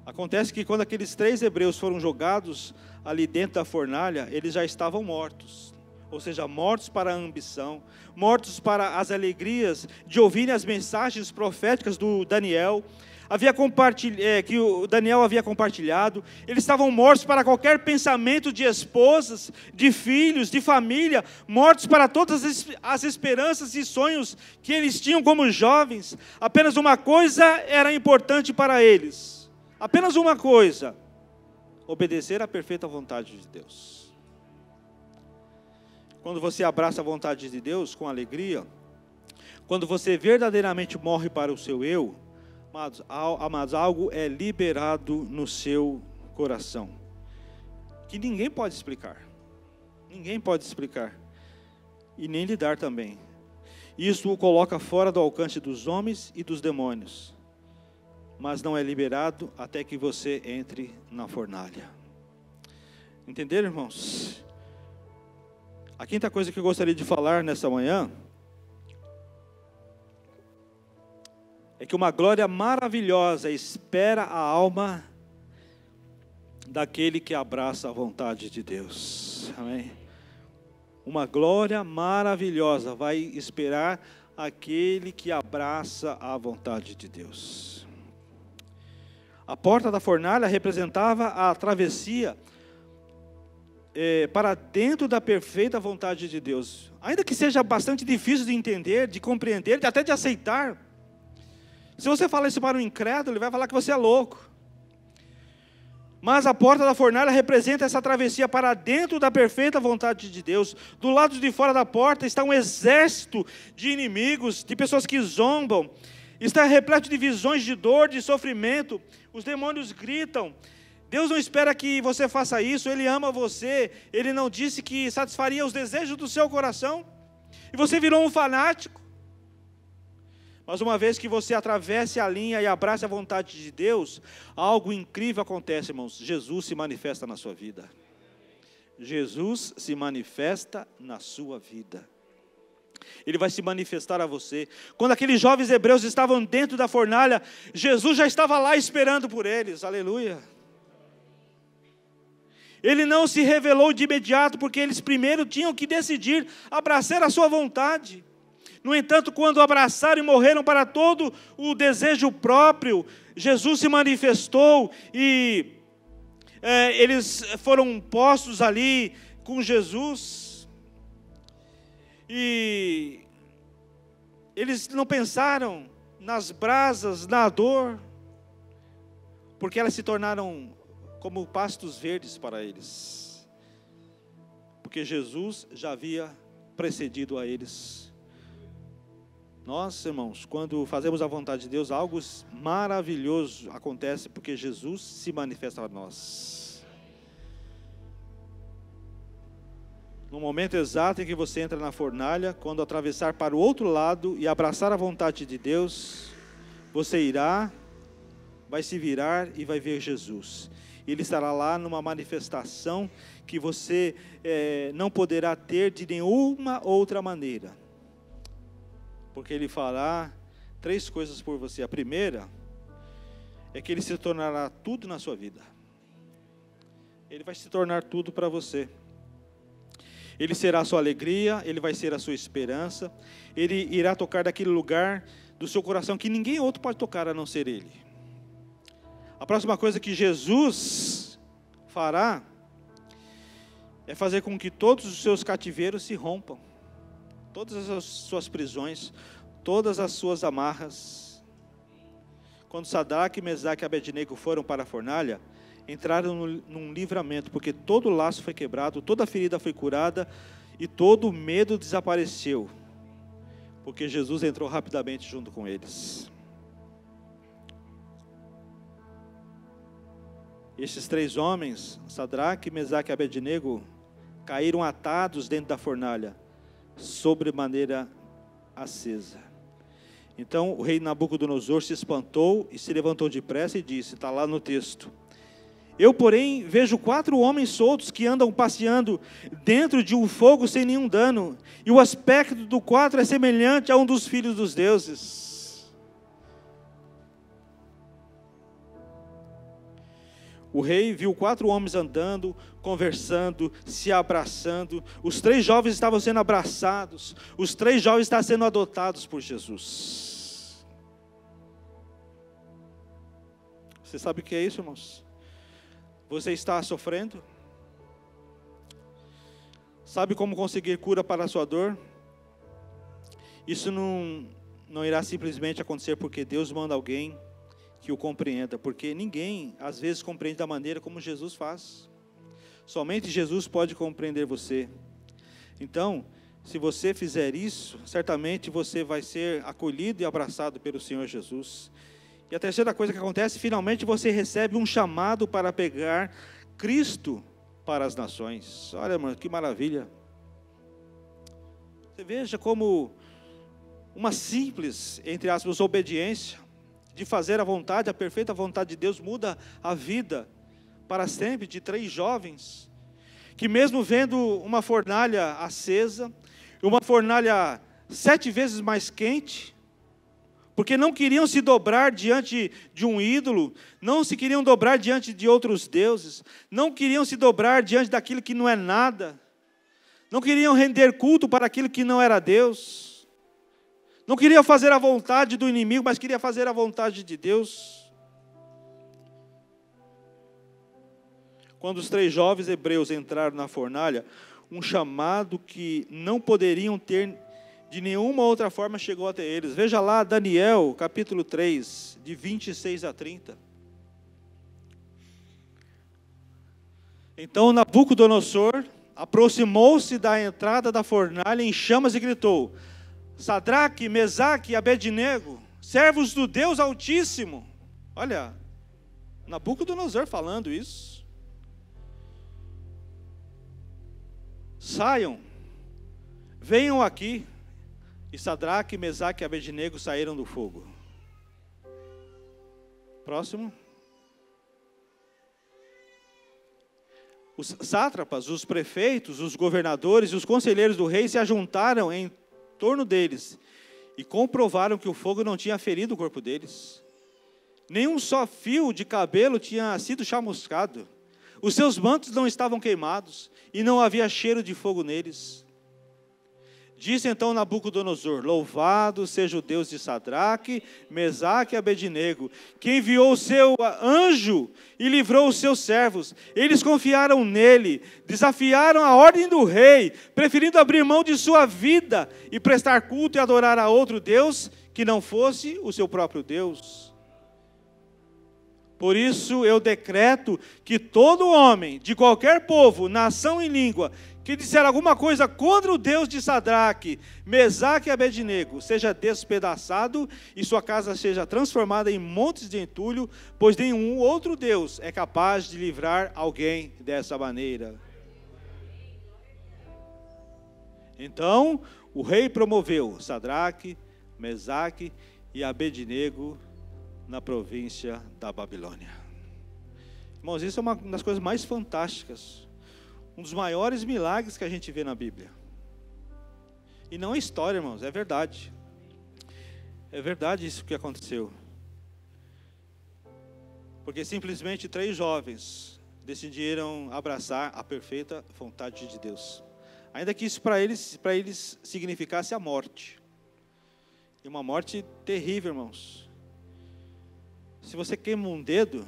Acontece que quando aqueles 3 hebreus foram jogados ali dentro da fornalha, eles já estavam mortos. Ou seja, mortos para a ambição, mortos para as alegrias de ouvirem as mensagens proféticas do Daniel, que o Daniel havia compartilhado. Eles estavam mortos para qualquer pensamento de esposas, de filhos, de família, mortos para todas as esperanças e sonhos que eles tinham como jovens. Apenas uma coisa era importante para eles, apenas uma coisa: obedecer à perfeita vontade de Deus. quando você abraça a vontade de Deus com alegria, quando você verdadeiramente morre para o seu eu, amados, algo é liberado no seu coração, que ninguém pode explicar. Ninguém pode explicar. E nem lidar também. Isso o coloca fora do alcance dos homens e dos demônios. Mas não é liberado até que você entre na fornalha. Entenderam, irmãos? A quinta coisa que eu gostaria de falar nessa manhã é que uma glória maravilhosa espera a alma daquele que abraça a vontade de Deus. Amém? Uma glória maravilhosa vai esperar aquele que abraça a vontade de Deus. A porta da fornalha representava a travessia para dentro da perfeita vontade de Deus. Ainda que seja bastante difícil de entender, de compreender, até de aceitar. Se você fala isso para um incrédulo, ele vai falar que você é louco. Mas a porta da fornalha representa essa travessia para dentro da perfeita vontade de Deus. Do lado de fora da porta está um exército de inimigos, de pessoas que zombam. Está repleto de visões de dor, de sofrimento. Os demônios gritam. Deus não espera que você faça isso, Ele ama você. Ele não disse que satisfaria os desejos do seu coração. E você virou um fanático. Mas uma vez que você atravesse a linha e abrace a vontade de Deus, algo incrível acontece, irmãos. Jesus se manifesta na sua vida. Jesus se manifesta na sua vida. Ele vai se manifestar a você. Quando aqueles jovens hebreus estavam dentro da fornalha, Jesus já estava lá esperando por eles. Aleluia. Ele não se revelou de imediato, porque eles primeiro tinham que decidir abraçar a sua vontade. No entanto, quando abraçaram e morreram para todo o desejo próprio, Jesus se manifestou e eles foram postos ali com Jesus. E eles não pensaram nas brasas, na dor, porque elas se tornaram como pastos verdes para eles. Porque Jesus já havia precedido a eles. Nós, irmãos, quando fazemos a vontade de Deus, algo maravilhoso acontece, porque Jesus se manifesta a nós. No momento exato em que você entra na fornalha, quando atravessar para o outro lado e abraçar a vontade de Deus, você vai se virar e vai ver Jesus. Ele estará lá numa manifestação que você não poderá ter de nenhuma outra maneira. Porque Ele fará 3 coisas por você. A primeira é que Ele se tornará tudo na sua vida. Ele vai se tornar tudo para você. Ele será a sua alegria, Ele vai ser a sua esperança. Ele irá tocar daquele lugar do seu coração que ninguém outro pode tocar a não ser Ele. A próxima coisa que Jesus fará é fazer com que todos os seus cativeiros se rompam. Todas as suas prisões, todas as suas amarras. Quando Sadraque, Mesaque e Abednego foram para a fornalha, entraram num livramento, porque todo o laço foi quebrado, toda a ferida foi curada e todo o medo desapareceu, porque Jesus entrou rapidamente junto com eles. Esses 3 homens, Sadraque, Mesaque e Abednego, caíram atados dentro da fornalha, sobremaneira acesa. Então o rei Nabucodonosor se espantou e se levantou depressa e disse, está lá no texto: eu, porém, vejo 4 homens soltos que andam passeando dentro de um fogo sem nenhum dano, e o aspecto do 4 é semelhante a um dos filhos dos deuses. O rei viu 4 homens andando, conversando, se abraçando. Os 3 jovens estavam sendo abraçados. Os 3 jovens estavam sendo adotados por Jesus. Você sabe o que é isso, irmãos? Você está sofrendo? Sabe como conseguir cura para a sua dor? Isso não irá simplesmente acontecer porque Deus manda alguém que o compreenda, porque ninguém às vezes compreende da maneira como Jesus faz. Somente Jesus pode compreender você. Então, se você fizer isso, certamente você vai ser acolhido e abraçado pelo Senhor Jesus. E a terceira coisa que acontece, finalmente você recebe um chamado para pegar Cristo para as nações. Olha, irmão, que maravilha. Você veja como uma simples, entre aspas, obediência, de fazer a perfeita vontade de Deus, muda a vida para sempre de 3 jovens, que mesmo vendo uma fornalha acesa, uma fornalha 7 vezes mais quente, porque não queriam se dobrar diante de um ídolo, não se queriam dobrar diante de outros deuses, não queriam se dobrar diante daquilo que não é nada, não queriam render culto para aquilo que não era Deus, não queriam fazer a vontade do inimigo, mas queriam fazer a vontade de Deus. Quando os 3 jovens hebreus entraram na fornalha, um chamado que não poderiam ter de nenhuma outra forma chegou até eles. Veja lá Daniel, capítulo 3, de 26 a 30. Então Nabucodonosor aproximou-se da entrada da fornalha em chamas e gritou: Sadraque, Mesaque e Abednego, servos do Deus Altíssimo. Olha, Nabucodonosor falando isso. Saiam, venham aqui. E Sadraque, Mesaque e Abednego saíram do fogo. Próximo. Os sátrapas, os prefeitos, os governadores e os conselheiros do rei se ajuntaram em torno deles e comprovaram que o fogo não tinha ferido o corpo deles. Nenhum só fio de cabelo tinha sido chamuscado. Os seus mantos não estavam queimados e não havia cheiro de fogo neles. Disse então Nabucodonosor: Louvado seja o Deus de Sadraque, Mesaque e Abednego, que enviou o seu anjo e livrou os seus servos. Eles confiaram nele, desafiaram a ordem do rei, preferindo abrir mão de sua vida e prestar culto e adorar a outro Deus que não fosse o seu próprio Deus. Por isso eu decreto que todo homem, de qualquer povo, nação e língua, que disser alguma coisa contra o Deus de Sadraque, Mesaque e Abednego, seja despedaçado e sua casa seja transformada em montes de entulho, pois nenhum outro Deus é capaz de livrar alguém dessa maneira. Então o rei promoveu Sadraque, Mesaque e Abednego na província da Babilônia. Irmãos, isso é uma das coisas mais fantásticas, um dos maiores milagres que a gente vê na Bíblia. E não é história, irmãos, é verdade. É verdade isso que aconteceu. Porque simplesmente 3 jovens decidiram abraçar a perfeita vontade de Deus. Ainda que isso para eles significasse a morte. E uma morte terrível, irmãos. Se você queima um dedo,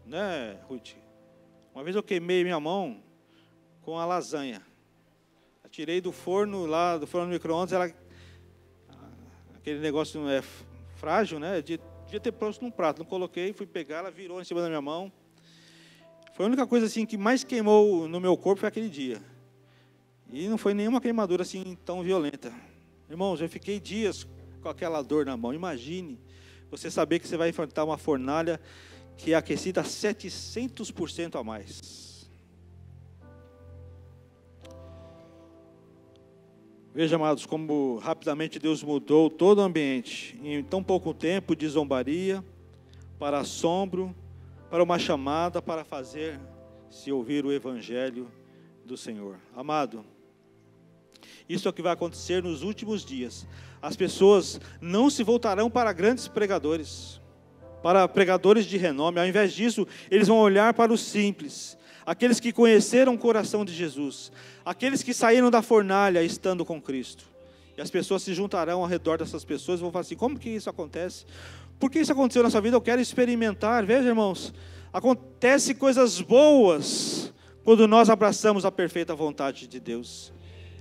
né, Ruth? Uma vez eu queimei minha mão com a lasanha. Eu tirei do forno do micro-ondas, aquele negócio não é frágil, né? Devia ter posto num prato. Não coloquei, fui pegar, ela virou em cima da minha mão. Foi a única coisa assim que mais queimou no meu corpo foi aquele dia. E não foi nenhuma queimadura assim tão violenta. Irmãos, eu fiquei dias com aquela dor na mão. Imagine você saber que você vai enfrentar uma fornalha que é aquecida a 700% a mais. Veja, amados, como rapidamente Deus mudou todo o ambiente. Em tão pouco tempo, de zombaria, para assombro, para uma chamada, para fazer-se ouvir o Evangelho do Senhor. Amado, isso é o que vai acontecer nos últimos dias. As pessoas não se voltarão para grandes pregadores, para pregadores de renome. Ao invés disso, eles vão olhar para os simples, aqueles que conheceram o coração de Jesus, aqueles que saíram da fornalha estando com Cristo. E as pessoas se juntarão ao redor dessas pessoas e vão falar assim: como que isso acontece? Por que isso aconteceu na sua vida? Eu quero experimentar. Veja, irmãos, acontece coisas boas quando nós abraçamos a perfeita vontade de Deus.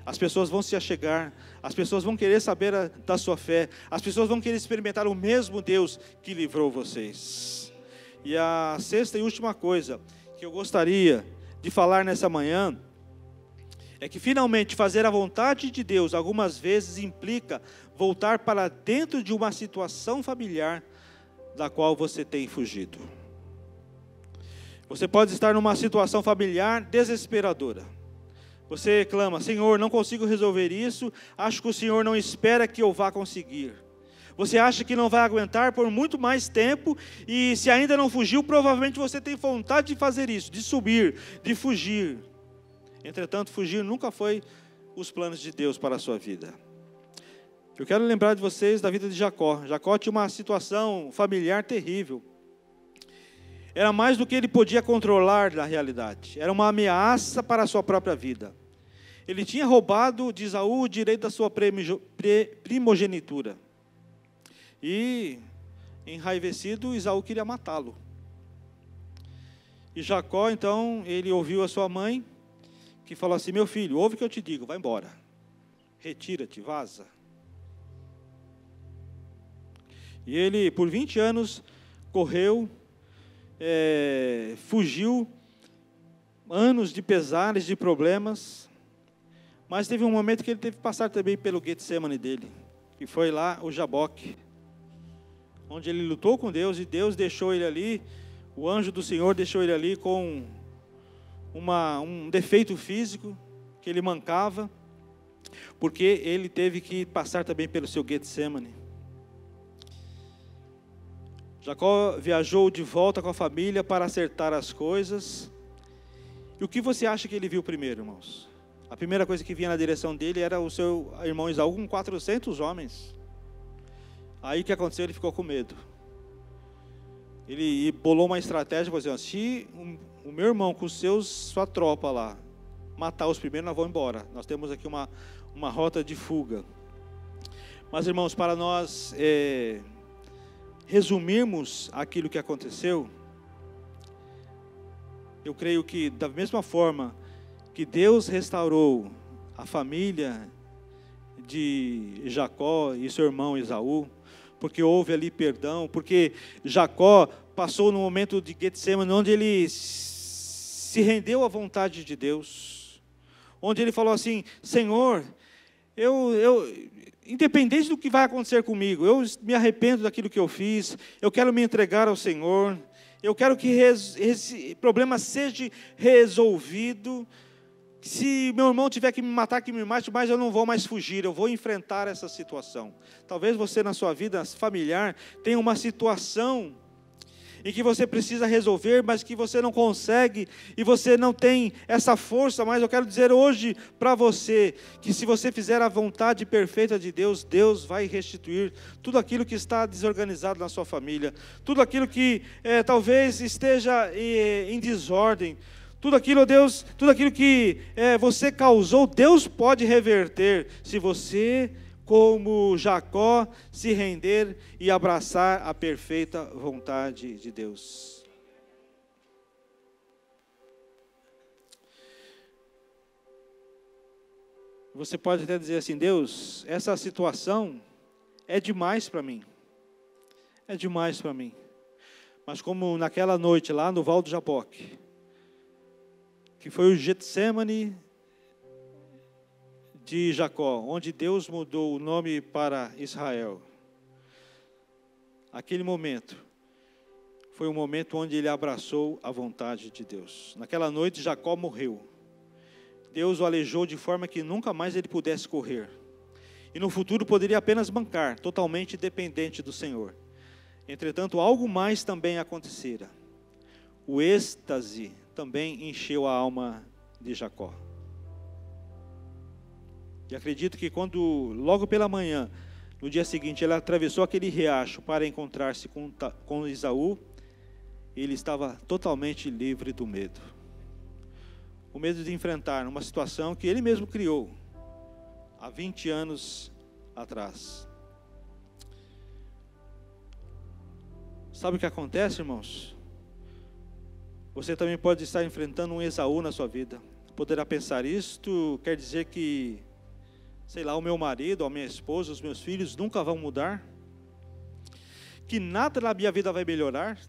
As pessoas vão se achegar, as pessoas vão querer saber da sua fé, as pessoas vão querer experimentar o mesmo Deus que livrou vocês. E a sexta e última coisa que eu gostaria de falar nessa manhã é que finalmente fazer a vontade de Deus algumas vezes implica voltar para dentro de uma situação familiar da qual você tem fugido. Você pode estar numa situação familiar desesperadora. Você clama: Senhor, não consigo resolver isso, acho que o Senhor não espera que eu vá conseguir. Você acha que não vai aguentar por muito mais tempo, e se ainda não fugiu, provavelmente você tem vontade de fazer isso, de subir, de fugir. Entretanto, fugir nunca foi os planos de Deus para a sua vida. Eu quero lembrar de vocês da vida de Jacó. Jacó tinha uma situação familiar terrível. Era mais do que ele podia controlar na realidade. Era uma ameaça para a sua própria vida. Ele tinha roubado de Esaú o direito da sua primogenitura. E, enraivecido, Esaú queria matá-lo. E Jacó, então, ele ouviu a sua mãe, que falou assim: meu filho, ouve o que eu te digo, vai embora. Retira-te, vaza. E ele, por 20 anos, correu, fugiu, anos de pesares, de problemas, mas teve um momento que ele teve que passar também pelo Getsemane dele, que foi lá o Jaboque, onde ele lutou com Deus, e Deus deixou ele ali, o anjo do Senhor deixou ele ali com um defeito físico, que ele mancava, porque ele teve que passar também pelo seu Getsemane. Jacó viajou de volta com a família para acertar as coisas. E o que você acha que ele viu primeiro, irmãos? A primeira coisa que vinha na direção dele era o seu irmão Esaú com 400 homens. Aí o que aconteceu? Ele ficou com medo. Ele bolou uma estratégia, por exemplo: se o meu irmão com sua tropa lá matar os primeiros, nós vamos embora. Nós temos aqui uma rota de fuga. Mas, irmãos, para nós resumirmos aquilo que aconteceu, eu creio que da mesma forma que Deus restaurou a família de Jacó e seu irmão Esaú, porque houve ali perdão, porque Jacó passou no momento de Getsemane, onde ele se rendeu à vontade de Deus, onde ele falou assim: Senhor, independente do que vai acontecer comigo, eu me arrependo daquilo que eu fiz, eu quero me entregar ao Senhor, eu quero que esse problema seja resolvido. Se meu irmão tiver que me matar, que me mate, mas eu não vou mais fugir, eu vou enfrentar essa situação. Talvez você na sua vida familiar tenha uma situação em que você precisa resolver, mas que você não consegue, e você não tem essa força, mas eu quero dizer hoje para você, que se você fizer a vontade perfeita de Deus, Deus vai restituir tudo aquilo que está desorganizado na sua família, tudo aquilo que talvez esteja em desordem, tudo aquilo que você causou, Deus pode reverter, se você, como Jacó, se render e abraçar a perfeita vontade de Deus. Você pode até dizer assim: Deus, essa situação é demais para mim. É demais para mim. Mas como naquela noite lá no Val do Jaboque, que foi o Getsemane de Jacó, onde Deus mudou o nome para Israel. Aquele momento foi o momento onde ele abraçou a vontade de Deus. Naquela noite Jacó morreu. Deus o aleijou de forma que nunca mais ele pudesse correr. E no futuro poderia apenas bancar, totalmente dependente do Senhor. Entretanto, algo mais também acontecera. O êxtase também encheu a alma de Jacó. E acredito que quando, logo pela manhã, no dia seguinte, ele atravessou aquele riacho para encontrar-se com Esaú, ele estava totalmente livre do medo. O medo de enfrentar uma situação que ele mesmo criou há 20 anos atrás. Sabe o que acontece, irmãos? Você também pode estar enfrentando um Esaú na sua vida. Poderá pensar: isto quer dizer que, sei lá, o meu marido, a minha esposa, os meus filhos nunca vão mudar? Que nada na minha vida vai melhorar?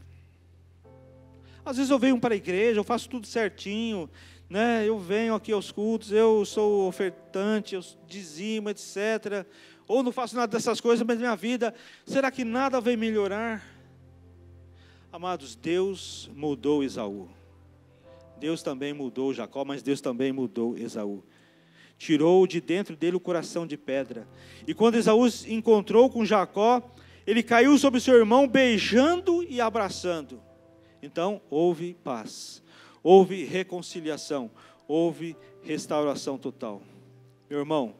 Às vezes eu venho para a igreja, eu faço tudo certinho, né? Eu venho aqui aos cultos, eu sou ofertante, eu dizimo, etc. Ou não faço nada dessas coisas, mas minha vida, será que nada vai melhorar? Amados, Deus mudou Esaú. Deus também mudou Jacó, mas Deus também mudou Esaú. Tirou de dentro dele o coração de pedra. E quando Esaú encontrou com Jacó, ele caiu sobre seu irmão, beijando e abraçando. Então, houve paz, houve reconciliação, houve restauração total. Meu irmão,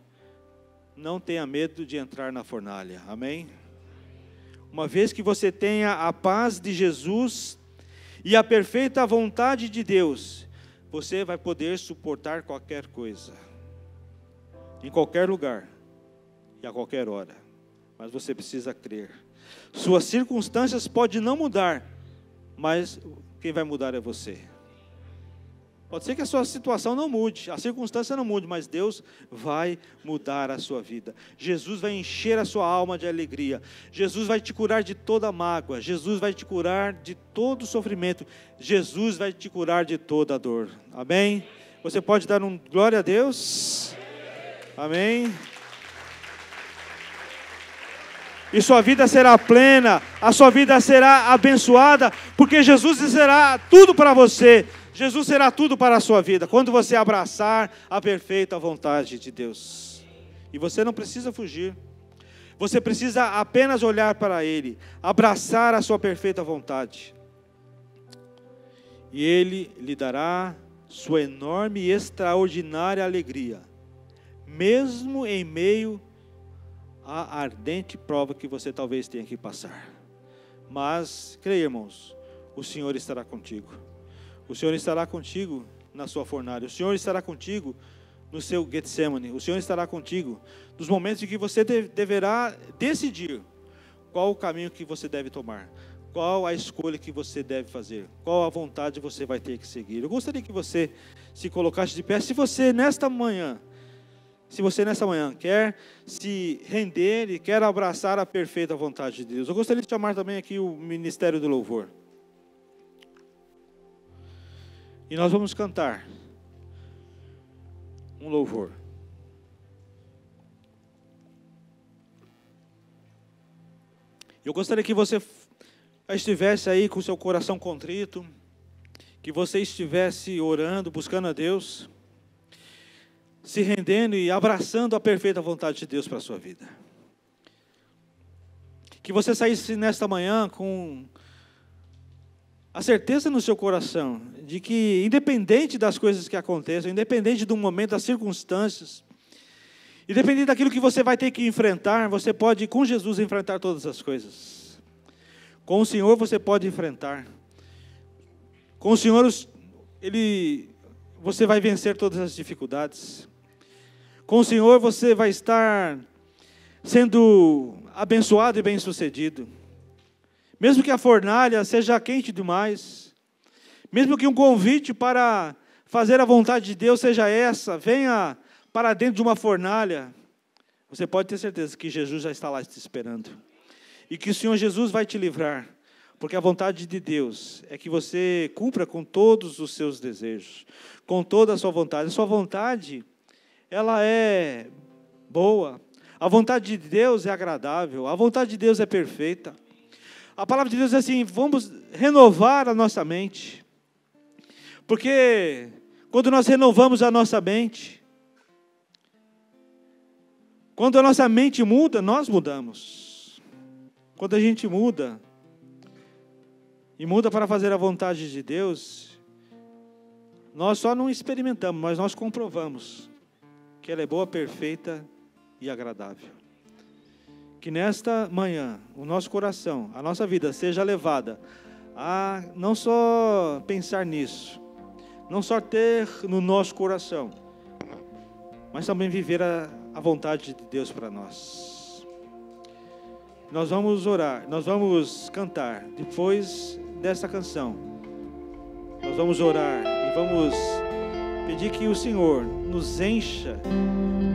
não tenha medo de entrar na fornalha, amém? Uma vez que você tenha a paz de Jesus e a perfeita vontade de Deus, você vai poder suportar qualquer coisa, em qualquer lugar e a qualquer hora. Mas você precisa crer. Suas circunstâncias podem não mudar, mas quem vai mudar é você. Pode ser que a sua situação não mude, a circunstância não mude, mas Deus vai mudar a sua vida. Jesus vai encher a sua alma de alegria. Jesus vai te curar de toda mágoa. Jesus vai te curar de todo sofrimento. Jesus vai te curar de toda dor. Amém? Você pode dar um glória a Deus? Amém? E sua vida será plena, a sua vida será abençoada, porque Jesus será tudo para você. Jesus será tudo para a sua vida, quando você abraçar a perfeita vontade de Deus. E você não precisa fugir. Você precisa apenas olhar para Ele, abraçar a sua perfeita vontade. E Ele lhe dará sua enorme e extraordinária alegria, mesmo em meio à ardente prova que você talvez tenha que passar. Mas, creia, irmãos, o Senhor estará contigo. O Senhor estará contigo na sua fornalha. O Senhor estará contigo no seu Getsemane. O Senhor estará contigo nos momentos em que você deverá decidir qual o caminho que você deve tomar, qual a escolha que você deve fazer, qual a vontade você vai ter que seguir. Eu gostaria que você se colocasse de pé. Se você nesta manhã quer se render e quer abraçar a perfeita vontade de Deus, eu gostaria de chamar também aqui o Ministério do Louvor. E nós vamos cantar um louvor. Eu gostaria que você estivesse aí com o seu coração contrito, que você estivesse orando, buscando a Deus, se rendendo e abraçando a perfeita vontade de Deus para a sua vida. Que você saísse nesta manhã com a certeza no seu coração de que, independente das coisas que aconteçam, independente do momento, das circunstâncias, independente daquilo que você vai ter que enfrentar, você pode, com Jesus, enfrentar todas as coisas. Com o Senhor você pode enfrentar. Com o Senhor, você vai vencer todas as dificuldades. Com o Senhor você vai estar sendo abençoado e bem-sucedido. Mesmo que a fornalha seja quente demais, mesmo que um convite para fazer a vontade de Deus seja essa, venha para dentro de uma fornalha, você pode ter certeza que Jesus já está lá te esperando. E que o Senhor Jesus vai te livrar, porque a vontade de Deus é que você cumpra com todos os seus desejos, com toda a sua vontade. A sua vontade, ela é boa, a vontade de Deus é agradável, a vontade de Deus é perfeita. A palavra de Deus é assim, vamos renovar a nossa mente. Porque quando nós renovamos a nossa mente, quando a nossa mente muda, nós mudamos. Quando a gente muda, e muda para fazer a vontade de Deus, nós só não experimentamos, mas nós comprovamos que ela é boa, perfeita e agradável. Que nesta manhã, o nosso coração, a nossa vida seja levada a não só pensar nisso, não só ter no nosso coração, mas também viver a vontade de Deus para nós. Nós vamos orar, nós vamos cantar, depois dessa canção, nós vamos orar e vamos pedir que o Senhor nos encha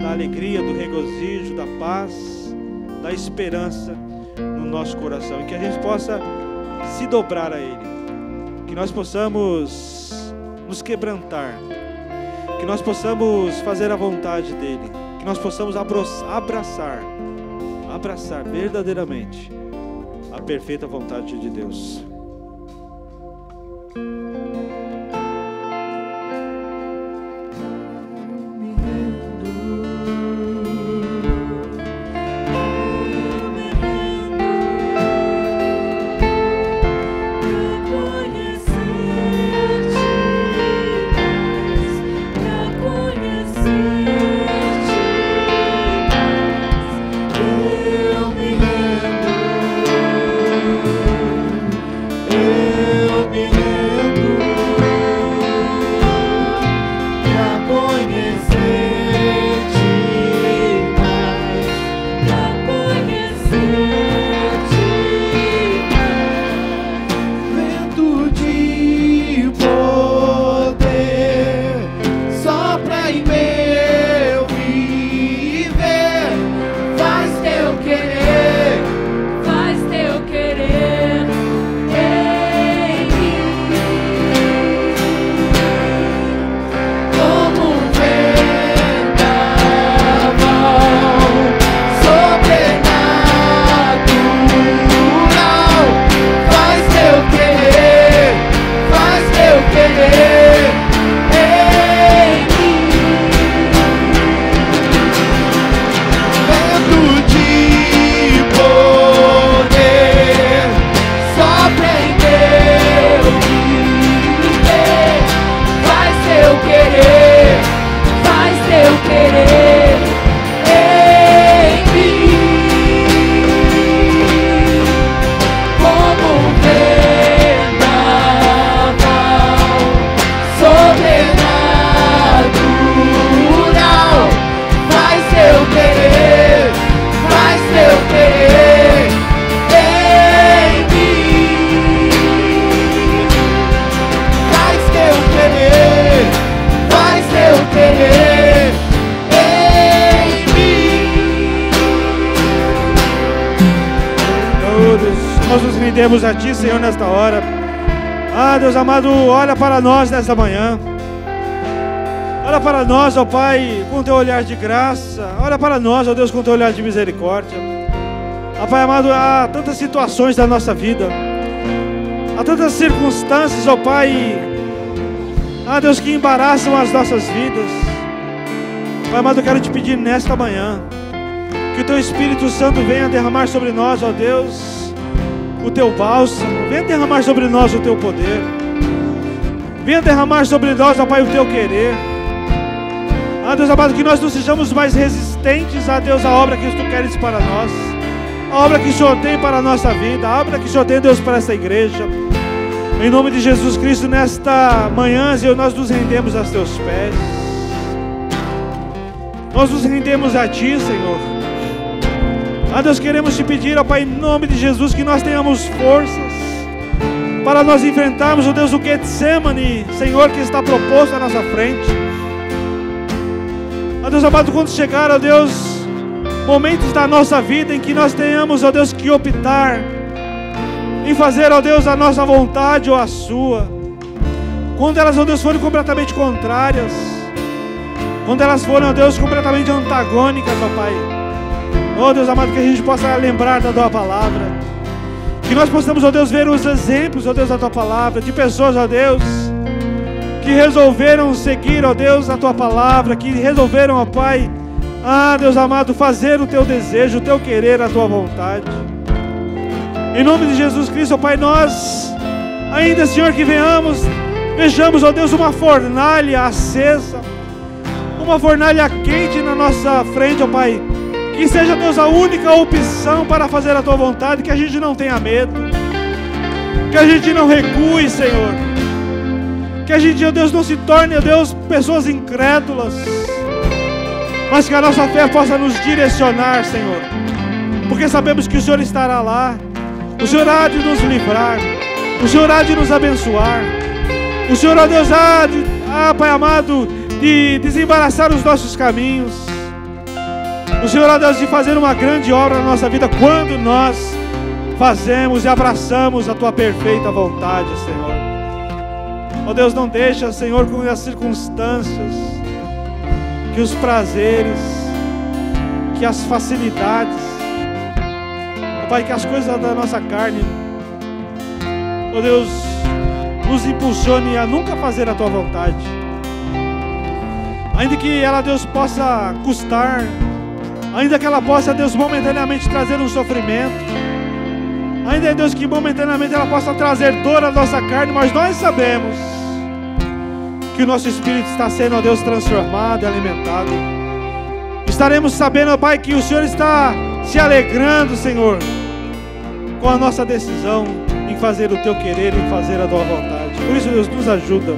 da alegria, do regozijo, da paz, da esperança no nosso coração, e que a gente possa se dobrar a Ele, que nós possamos nos quebrantar que nós possamos fazer a vontade dEle, que nós possamos abraçar verdadeiramente a perfeita vontade de Deus. Nós nos rendemos a Ti, Senhor, nesta hora. Deus amado, olha para nós nesta manhã. Olha para nós, ó Pai, com Teu olhar de graça. Olha para nós, ó Deus, com Teu olhar de misericórdia. Pai amado, há tantas situações da nossa vida. Há tantas circunstâncias, ó Pai, Deus, que embaraçam as nossas vidas. Pai amado, eu quero Te pedir nesta manhã que o Teu Espírito Santo venha derramar sobre nós, ó Deus, o Teu bálsamo. Venha derramar sobre nós o Teu poder. Venha derramar sobre nós, ó Pai, o Teu querer. Deus amado, que nós não sejamos mais resistentes, Deus, à obra que Tu queres para nós, a obra que o Senhor tem para a nossa vida, a obra que o Senhor tem, Deus, para esta igreja. Em nome de Jesus Cristo, nesta manhã, Senhor, nós nos rendemos aos Teus pés. Nós nos rendemos a Ti, Senhor. Deus, queremos Te pedir, ó Pai, em nome de Jesus, que nós tenhamos forças para nós enfrentarmos, ó Deus, o Getsemane, Senhor, que está proposto à nossa frente. Deus amado, quando chegar, ó Deus, momentos da nossa vida em que nós tenhamos, ó Deus, que optar em fazer, ó Deus, a nossa vontade ou a Sua, quando elas, ó Deus, forem completamente contrárias, quando elas forem, ó Deus, completamente antagônicas, ó Pai, ó Deus amado, que a gente possa lembrar da Tua palavra, que nós possamos, ó Deus, ver os exemplos, ó Deus, da Tua palavra, de pessoas, ó Deus, que resolveram seguir, ó Deus, a Tua palavra, que resolveram, ó Pai, Deus amado, fazer o Teu desejo, o Teu querer, a Tua vontade. Em nome de Jesus Cristo, ó Pai, nós ainda, Senhor, que vejamos, ó Deus, uma fornalha acesa, uma fornalha quente na nossa frente, ó Pai, que seja, Deus, a única opção para fazer a Tua vontade, que a gente não tenha medo, que a gente não recue, Senhor, que a gente, ó Deus, não se torne, ó Deus, pessoas incrédulas, mas que a nossa fé possa nos direcionar, Senhor, porque sabemos que o Senhor estará lá, o Senhor há de nos livrar, o Senhor há de nos abençoar, o Senhor, ó Deus, há de, Pai amado, de desembaraçar os nossos caminhos, o Senhor, ó Deus, de fazer uma grande obra na nossa vida, quando nós fazemos e abraçamos a Tua perfeita vontade, Senhor. Ó Deus, não deixa, Senhor, com as circunstâncias que os prazeres, que as facilidades, Pai, que as coisas da nossa carne, ó Deus, nos impulsione a nunca fazer a Tua vontade. Ainda que ela, Deus, possa custar, ainda que ela possa, Deus, momentaneamente trazer um sofrimento, ainda, Deus, que momentaneamente ela possa trazer dor à nossa carne, mas nós sabemos que o nosso espírito está sendo, ó Deus, transformado e alimentado. Estaremos sabendo, ó Pai, que o Senhor está se alegrando, Senhor, com a nossa decisão em fazer o Teu querer, em fazer a Tua vontade. Por isso, Deus, nos ajuda.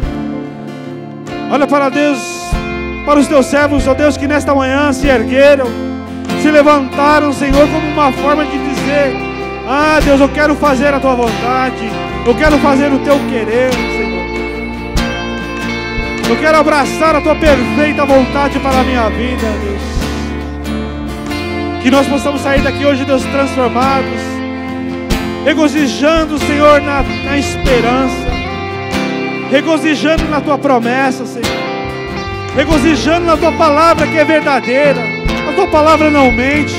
Olha para Deus, para os Teus servos, ó Deus, que nesta manhã se ergueram, se levantaram, Senhor, como uma forma de dizer: ah, Deus, eu quero fazer a Tua vontade, eu quero fazer o Teu querer, Senhor. Eu quero abraçar a Tua perfeita vontade para a minha vida, Deus. Que nós possamos sair daqui hoje, Deus, transformados, regozijando, Senhor, na esperança, regozijando na Tua promessa, Senhor, regozijando na Tua palavra que é verdadeira. A Tua palavra não mente,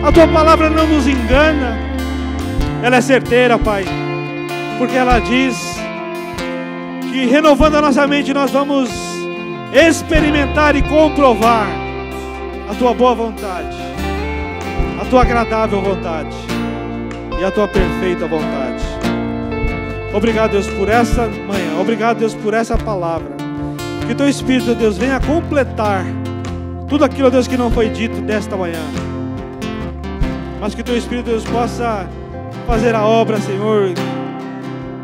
a Tua palavra não nos engana, ela é certeira, Pai, porque ela diz que renovando a nossa mente nós vamos experimentar e comprovar a Tua boa vontade, a Tua agradável vontade e a Tua perfeita vontade. Obrigado, Deus, por essa manhã. Obrigado, Deus, por essa palavra. Que Teu Espírito, Deus, venha completar tudo aquilo, Deus, que não foi dito desta manhã. Mas que Teu Espírito, Deus, possa fazer a obra, Senhor,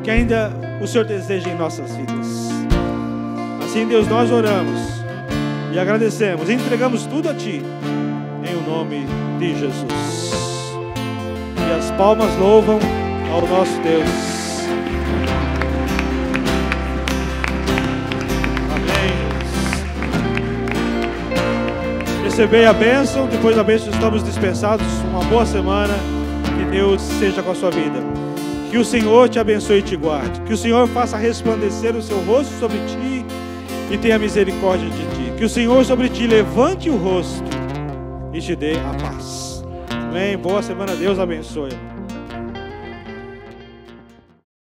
que ainda o Senhor deseja em nossas vidas. Assim, Deus, nós oramos e agradecemos, e entregamos tudo a Ti, em o nome de Jesus. E as palmas louvam ao nosso Deus. Amém. Recebei a bênção, depois da bênção estamos dispensados. Uma boa semana, que Deus seja com a sua vida. Que o Senhor te abençoe e te guarde. Que o Senhor faça resplandecer o seu rosto sobre ti e tenha misericórdia de ti. Que o Senhor sobre ti levante o rosto e te dê a paz. Amém. Boa semana. Deus abençoe.